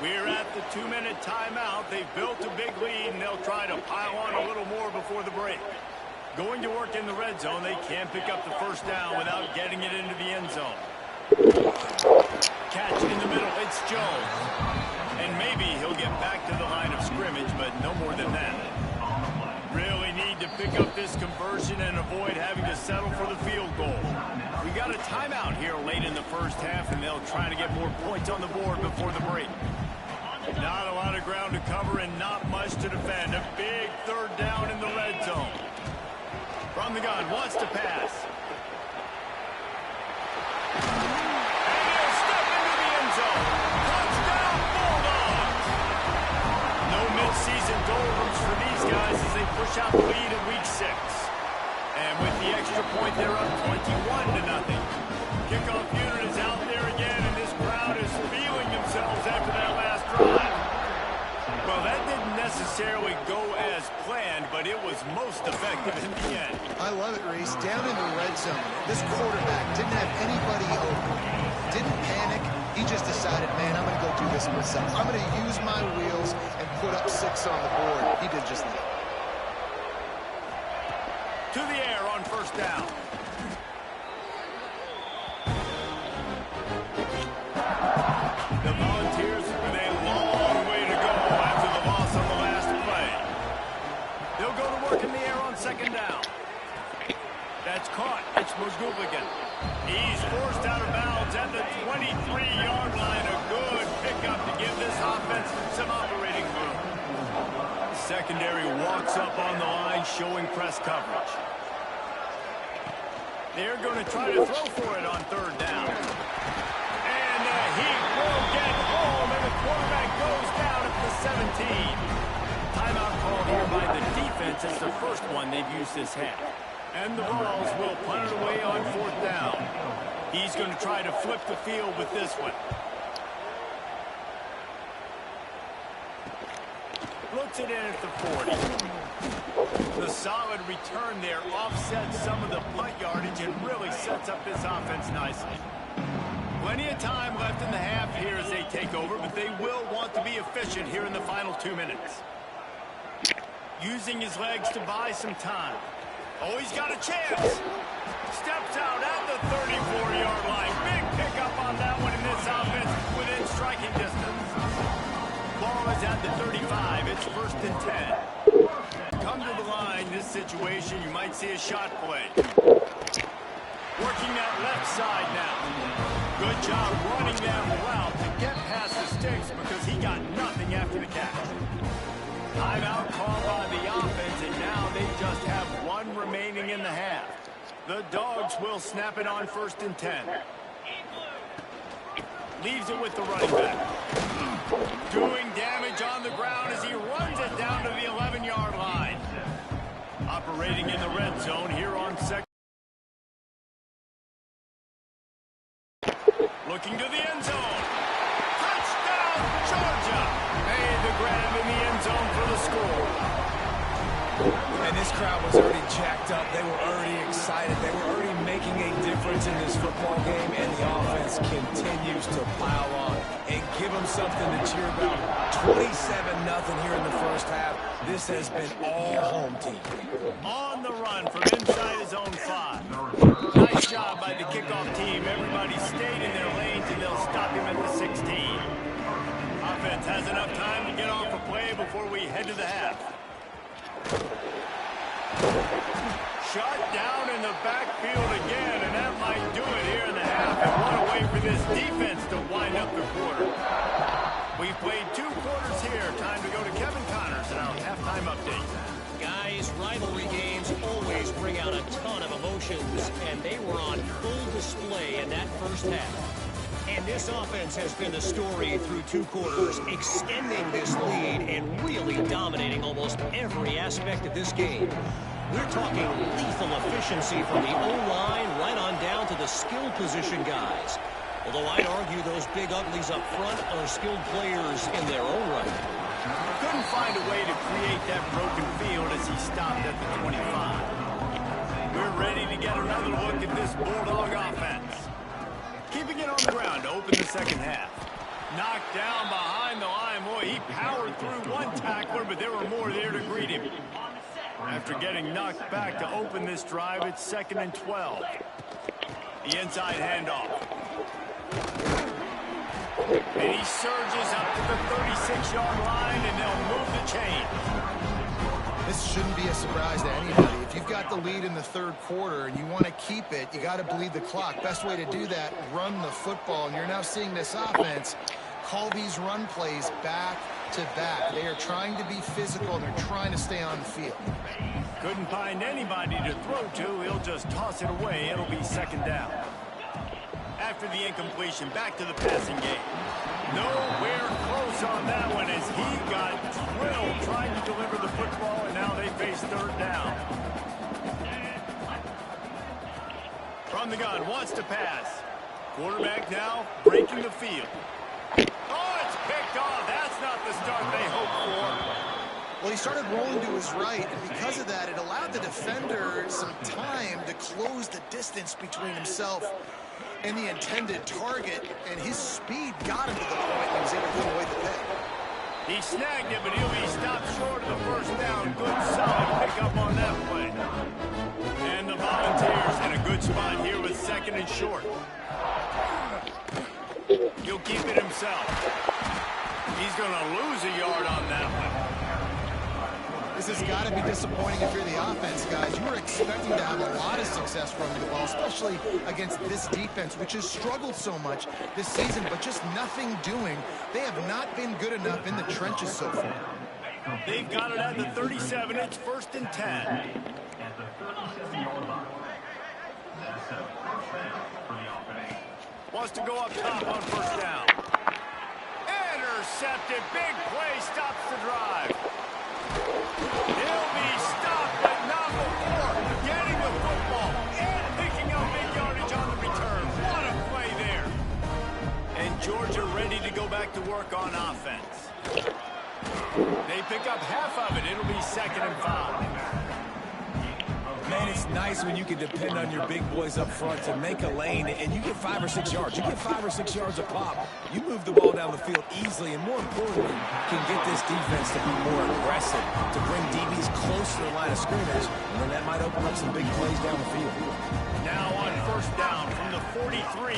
We're at the 2-minute timeout. They've built a big lead, and they'll try to pile on a little more before the break. Going to work in the red zone. They can't pick up the 1st down without getting it into the end zone. Catch in the middle. It's Jones. And maybe he'll get back to the line of scrimmage, but no more than that. Really need to pick up this conversion and avoid having to settle for the field goal. We got a timeout here late in the 1st half, and they'll try to get more points on the board before the break. Not a lot of ground to cover and not much to defend. A big 3rd down in the red zone. From the gun, wants to pass. And he'll step into the end zone. Touchdown, Bulldogs! No mid-season doldrums for these guys as they push out the lead in Week 6. And with the extra point, they're up 21-0. Kickoff unit is out there again, and this crowd is feeling themselves after that last drive. Well, that didn't necessarily go as planned, but it was most effective in the end. I love it, Reese. Down in the red zone, this quarterback didn't have anybody open. Didn't panic. He just decided, man, I'm going to go do this myself. I'm going to use my wheels and put up 6 on the board. He did just that. To the air on 1st down. The Volunteers with a long way to go after the loss on the last play. They'll go to work in the air on 2nd down. That's caught. It's McGooligan. He's forced out of bounds at the 23-yard line. A good pickup to give this offense some operating room. Secondary walks up on the line, showing press coverage. They're going to try to throw for it on 3rd down. And he will get home, and the quarterback goes offense as the first one they've used this half. And the Vols will punt it away on 4th down. He's going to try to flip the field with this one. Looks it in at the 40. The solid return there offsets some of the punt yardage and really sets up this offense nicely. Plenty of time left in the half here as they take over, but they will want to be efficient here in the final 2 minutes. Using his legs to buy some time. Oh, he's got a chance. Steps out at the 34-yard line. Big pickup on that one in this offense within striking distance. Ball is at the 35. It's 1st and 10. Come to the line, this situation, you might see a shot play. Working that left side now. Good job running that route to get past the sticks because he got nothing after the catch. Timeout called by the offense, and now they just have one remaining in the half. The Dogs will snap it on 1st and 10. Leaves it with the running back. Doing damage on the ground as he runs it down to the 11-yard line. Operating in the red zone here on 2nd. Looking to the end zone. Touchdown, Georgia. Made the grab in the end zone for the score. And this crowd was already jacked up. They were already excited. They were already making a difference in this football game, and the offense continues to pile on and give them something to cheer about. 27-0 here in the first half. This has been all home team. On the run from inside his own 5. Nice job by the kickoff team. Everybody stayed in their lanes, and they'll stop him at the 16. Offense has enough time to get off a play before we head to the half. Shot down in the backfield again, and that might do it here in the half. And what a way for this defense to wind up the quarter. We've played 2 quarters here. Time to go to Kevin Connors in our halftime update. Guys, rivalry games always bring out a ton of emotions, and they were on full display in that first half. And this offense has been the story through 2 quarters, extending this lead and really dominating almost every aspect of this game. We're talking lethal efficiency from the O-line right on down to the skill position guys. Although I'd argue those big uglies up front are skilled players in their own right. Couldn't find a way to create that broken field as he stopped at the 25. We're ready to get another look at this Bulldog offense. Keeping it on the ground to open the second half. Knocked down behind the line. Boy, he powered through one tackler, but there were more there to greet him. After getting knocked back to open this drive, it's 2nd and 12. The inside handoff. And he surges up to the 36-yard line, and they'll move the chain. This shouldn't be a surprise to anybody. If you've got the lead in the 3rd quarter and you want to keep it, you got to bleed the clock. Best way to do that, run the football. And you're now seeing this offense call these run plays back to back. They are trying to be physical, and they're trying to stay on the field. Couldn't find anybody to throw to. He'll just toss it away. It'll be 2nd down. After the incompletion, back to the passing game. Nowhere close on that one as he got drilled trying to deliver the football, and now they face 3rd down. From the gun, wants to pass. Quarterback now breaking the field. Oh, it's picked off. That's not the start they hoped for. Well, he started rolling to his right, and because of that, it allowed the defender some time to close the distance between himself and the intended target, and his speed got him to the point and he was able to put away the pick. He snagged it, but he'll be stopped short of the 1st down. Good, solid pickup on that play. And the Volunteers in a good spot here with 2nd and short. He'll keep it himself. He's going to lose a yard on that one. This has got to be disappointing if you're the offense, guys. You were expecting to have a lot of success running the ball, especially against this defense, which has struggled so much this season, but just nothing doing. They have not been good enough in the trenches so far. They've got it at the 37. It's 1st and 10. At the 37-yard line. That's a 1st down for the offense. Wants to go up top on 1st down. Intercepted. Big play stops the drive. He'll be stopped Georgia ready to go back to work on offense. They pick up half of it. It'll be 2nd and 5. Man, it's nice when you can depend on your big boys up front to make a lane, and you get 5 or 6 yards. You get 5 or 6 yards a pop. You move the ball down the field easily, and more importantly, can get this defense to be more aggressive, to bring DBs close to the line of scrimmage, and then that might open up some big plays down the field. Now on 1st down from the 43.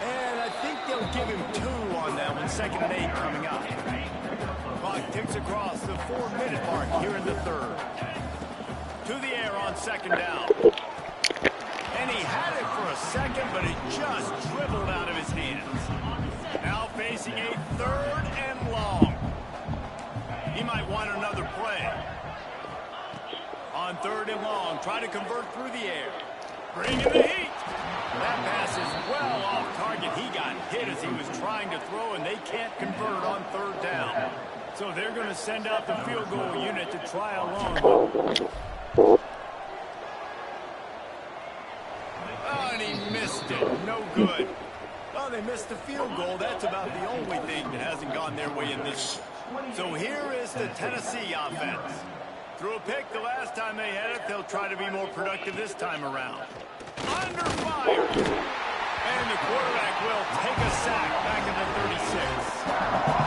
And I think they'll give him 2 on that one. 2nd and 8 coming up. Clock ticks across the 4-minute mark here in the 3rd. To the air on 2nd down. And he had it for a second, but it just dribbled out of his hands. Now facing a 3rd and long. He might want another play. On 3rd and long, try to convert through the air. Bring in the heat. That pass is well off target. He got hit as he was trying to throw, and they can't convert on 3rd down. So they're going to send out the field goal unit to try a long one. Oh, and he missed it. No good. Well, they missed the field goal. That's about the only thing that hasn't gone their way in this. So here is the Tennessee offense. Threw a pick the last time they had it. They'll try to be more productive this time around. Under fire. And the quarterback will take a sack back in the 36.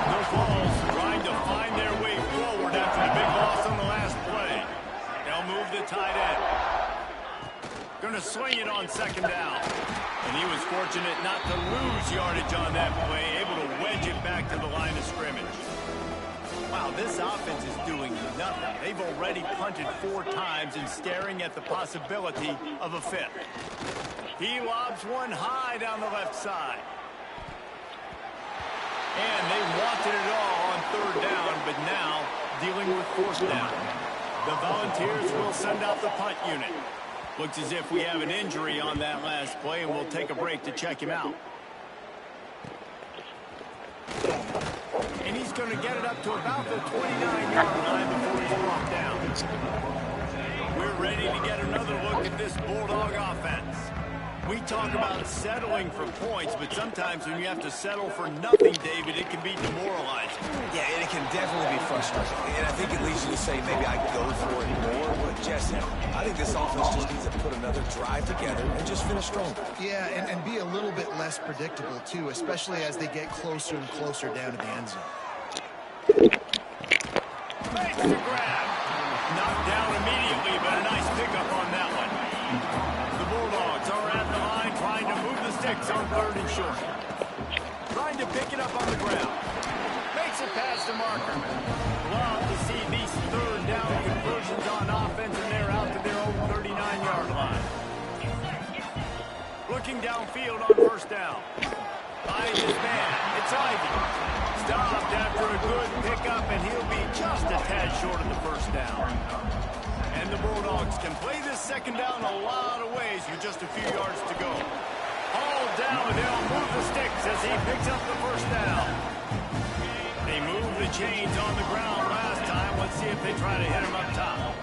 The Vols trying to find their way forward after the big loss on the last play. They'll move the tight end. Going to swing it on 2nd down. And he was fortunate not to lose yardage on that play, able to wedge it back to the line of scrimmage. Wow, this offense is doing nothing. They've already punted 4 times and staring at the possibility of a 5th. He lobs one high down the left side. And they wanted it all on 3rd down, but now dealing with 4th down. The Volunteers will send out the punt unit. Looks as if we have an injury on that last play, and we'll take a break to check him out. And he's going to get it up to about the 29-yard line before he's brought down. We're ready to get another look at this Bulldog offense. We talk about settling for points, but sometimes when you have to settle for nothing, David, it can be demoralizing. Yeah, and it can definitely be frustrating. And I think it leads you to say maybe I go for it more. But, Jesse, I think this offense just needs to put another drive together and just finish stronger. Yeah, and be a little bit less predictable, too, especially as they get closer and closer down to the end zone. Makes the grab. Knocked down immediately, but a nice pickup on that one. The Bulldogs are at the line trying to move the sticks on 3rd and short. Trying to pick it up on the ground. Makes it past the marker. Love to see these 3rd down conversions on offense, and they're out to their own 39-yard line. Looking downfield on 1st down. Finds his man. It's Ivy. Stopped after a good pickup, and he'll be just a tad short of the 1st down. And the Bulldogs can play this 2nd down a lot of ways with just a few yards to go. All down, they'll move the sticks as he picks up the 1st down. They moved the chains on the ground last time. Let's see if they try to hit him up top.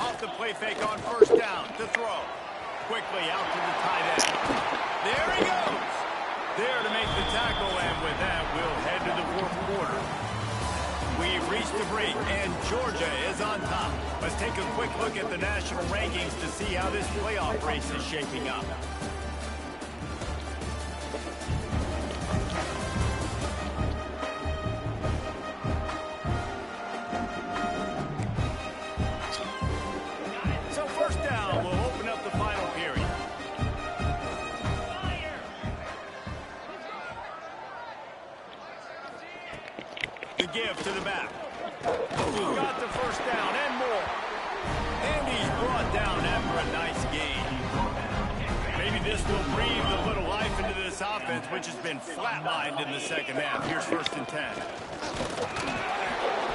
Off the play fake on 1st down to throw. Quickly out to the tight end. There he goes. There to make the tackle, and with that, we'll head to the 4th quarter. We've reached the break, and Georgia is on top. Let's take a quick look at the national rankings to see how this playoff race is shaping up. So 1st down, we'll open up the final period. The give to the back. He's got the 1st down and more. And he's brought down after a nice gain. Maybe this will breathe a little life into this offense, which has been flatlined in the 2nd half. Here's 1st and 10.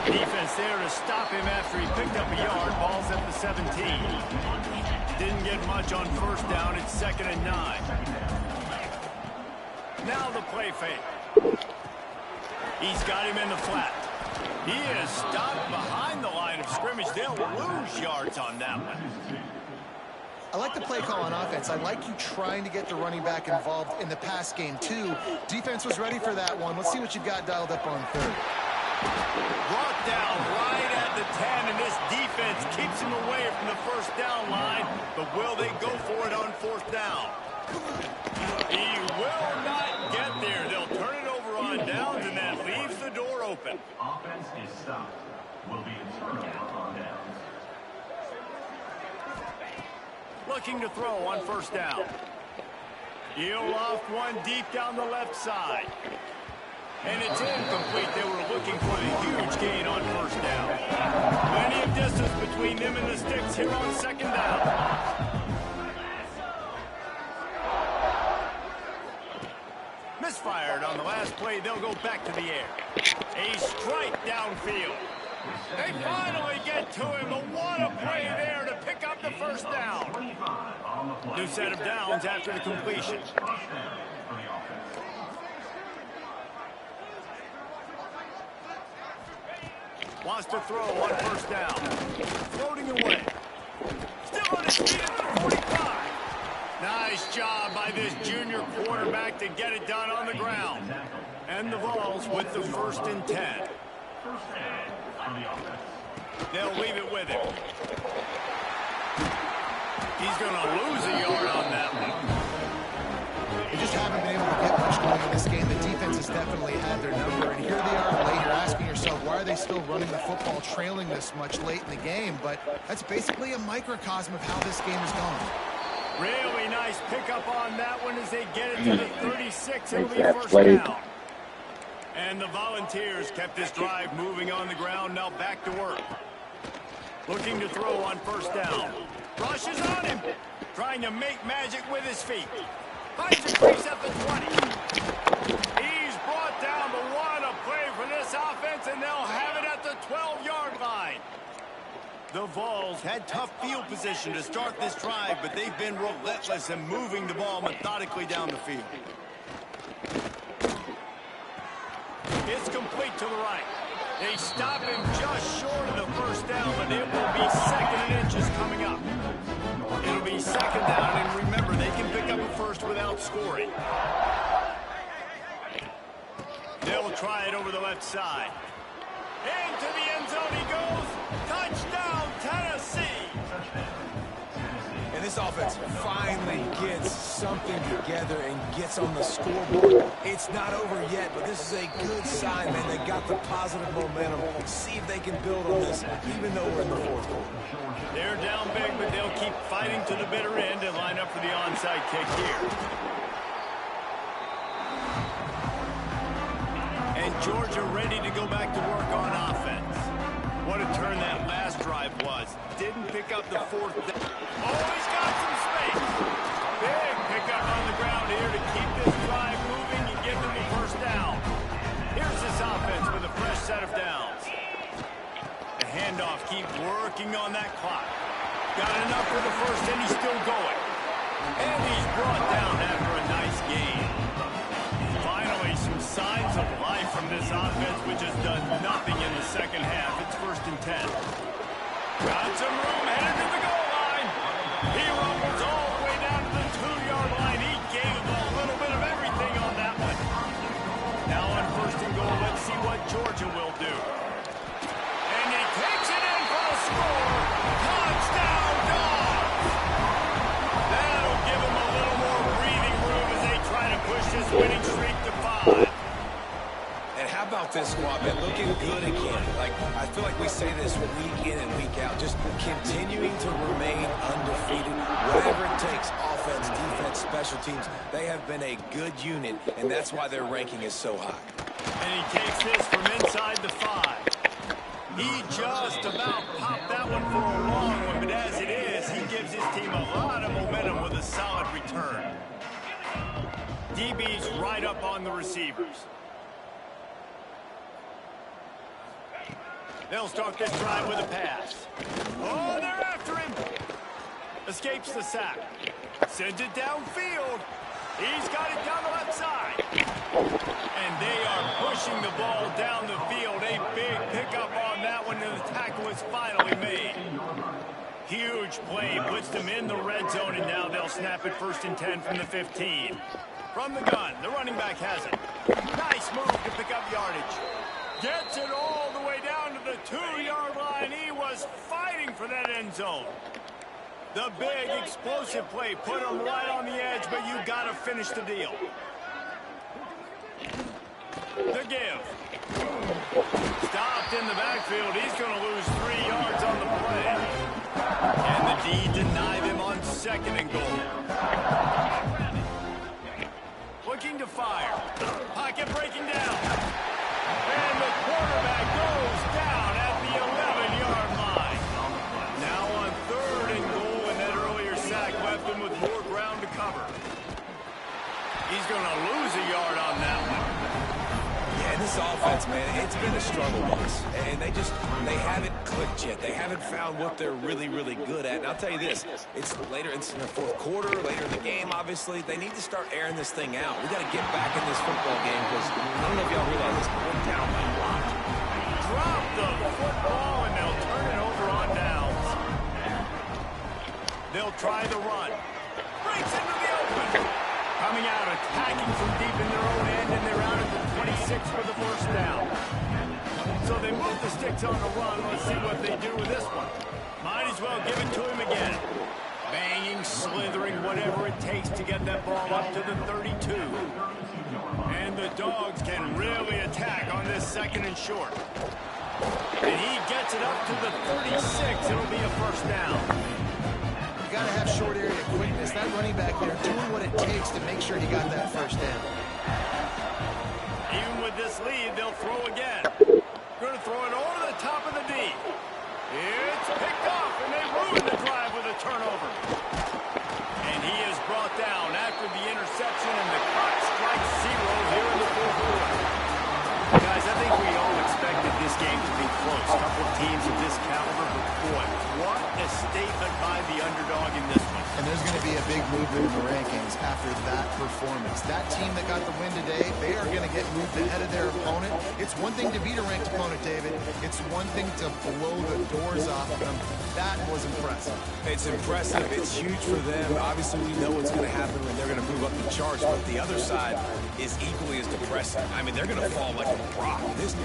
Defense there to stop him after he picked up a yard. Ball's at the 17. Didn't get much on 1st down. It's 2nd and 9. Now the play fake. He's got him in the flat. He is stopped behind the line of scrimmage. They'll lose yards on that one. I like the play call on offense. I like you trying to get the running back involved in the pass game, too. Defense was ready for that one. Let's see what you've got dialed up on third. Brought down right at the 10, and this defense keeps him away from the first down line. But will they go for it on fourth down? He will not get there. They'll turn it over on downs, and that leaves the door open. Offense is stopped. Will be a turnover on downs. Looking to throw on first down. He'll loft one deep down the left side. And it's incomplete. They were looking for the huge gain on first down. Plenty of distance between them and the sticks here on second down. Misfired on the last play. They'll go back to the air. A strike downfield. They finally get to him. But what a play there to pick up the first down. New set of downs after the completion. Wants to throw on first down. Floating away. Still on his feet at the 45. Nice job by this junior quarterback to get it done on the ground. And the Vols with the 1st and 10. They'll leave it with him. He's going to lose a yard on that one. They just haven't been able to get much going in this game. The defense has definitely had their number. And here they are late. You're asking yourself, why are they still running the football, trailing this much late in the game? But that's basically a microcosm of how this game is going. Really nice pickup on that one as they get it to the 36 and leave first down. And the Volunteers kept this drive moving on the ground. Now back to work. Looking to throw on first down. Rushes on him. Trying to make magic with his feet. Finds a crease at the 20. He's brought down, but what a play for this offense, and they'll have it at the 12-yard line. The Vols had tough field position to start this drive, but they've been relentless in moving the ball methodically down the field. It's complete to the right. They stop him just short of the first down, but it will be 2nd and inches coming up. It'll be 2nd down, and remember, they can pick up a first without scoring. They'll try it over the left side. Into the end zone he goes. Touchdown, Tennessee. And this offense finally gets something together and gets on the scoreboard. It's not over yet, but this is a good sign, man. They got the positive momentum. See if they can build on this, even though we're in the 4th quarter. They're down big, but they'll keep fighting to the bitter end and line up for the onside kick here. And Georgia ready to go back to work on offense. What a turn that last drive was. Didn't pick up the 4th down. Oh, he's got some space. Big pickup on the ground here to keep this drive moving and give them the first down. Here's this offense with a fresh set of downs. The handoff keep working on that clock. Got enough for the first, and he's still going. And he's brought down after a nice gain. Finally, some signs of life from this offense, which has done nothing in the second half. It's 1st and 10. Got some room headed to the goal line. He rumbles all the way down to the 2-yard line. He gave him a little bit of everything on that one. Now on 1st and goal, let's see what Georgia will do. And he takes it in for a score. Touchdown, Dogs! That'll give him a little more breathing room as they try to push this winning streak to 5. And how about this squad, man? Looking good again. I feel like we say this week in and week out. Just continuing to remain undefeated. Whatever it takes, offense, defense, special teams, they have been a good unit, and that's why their ranking is so high. And he takes this from inside the 5. He just about popped that one for a long one, but as it is, he gives his team a lot of momentum with a solid return. DB's right up on the receivers. They'll start this drive with a pass. Oh, they're after him. Escapes the sack. Sends it downfield. He's got it down the left side. And they are pushing the ball down the field. A big pickup on that one, and the tackle is finally made. Huge play puts them in the red zone, and now they'll snap it 1st and 10 from the 15. From the gun, the running back has it. Nice move to pick up yardage. Gets it all the way down to the 2-yard line. He was fighting for that end zone. The big explosive play put him right on the edge, but you got to finish the deal. The give. Stopped in the backfield. He's going to lose 3 yards on the play. And the D denied him on 2nd and goal. Looking to fire. Pocket breaking down. And the quarterback goes down at the 11-yard line. Now on 3rd and goal, and that earlier sack left him with more ground to cover. He's going to lose a yard on that one. Yeah, this offense, man, it's been a struggle bus. And they haven't clicked yet. They haven't found what they're really, really good at. And I'll tell you this, it's later in the 4th quarter, later in the game, obviously. They need to start airing this thing out. We got to get back in this football game because I don't know if y'all realize this, but we're down by a lot. Drop the football, and they'll turn it over on downs. They'll try the run. Breaks into the open. Coming out, attacking from deep in their own end, and they're out at the 26 for the 1st down. So they move the sticks on the run. Let's see what they do with this one. Might as well give it to him again. Banging, slithering, whatever it takes to get that ball up to the 32. And the Dogs can really attack on this 2nd and short. And he gets it up to the 36. It'll be a 1st down. You got to have short area quickness. That running back there doing what it takes to make sure he got that 1st down. Even with this lead, they'll throw again. Going to throw it over the top of the D. It's picked off, and they ruin the drive with a turnover. And he is brought down after the interception, and the clock strikes 0 here in the 4th quarter. Guys, I think we all expected this game to be close. A couple of teams of this caliber, but boy, what a statement by the underdog in this one. And there's going to be a big movement in the rankings after that performance. That team that got the win today, they are going to get moved ahead of their opponent. It's one thing to beat a ranked opponent, David. It's one thing to blow the doors off of them. That was impressive. It's impressive. It's huge for them. Obviously, we know what's going to happen when they're going to move up the charts, but the other side is equally as depressing. I mean, they're going to fall like a rock. This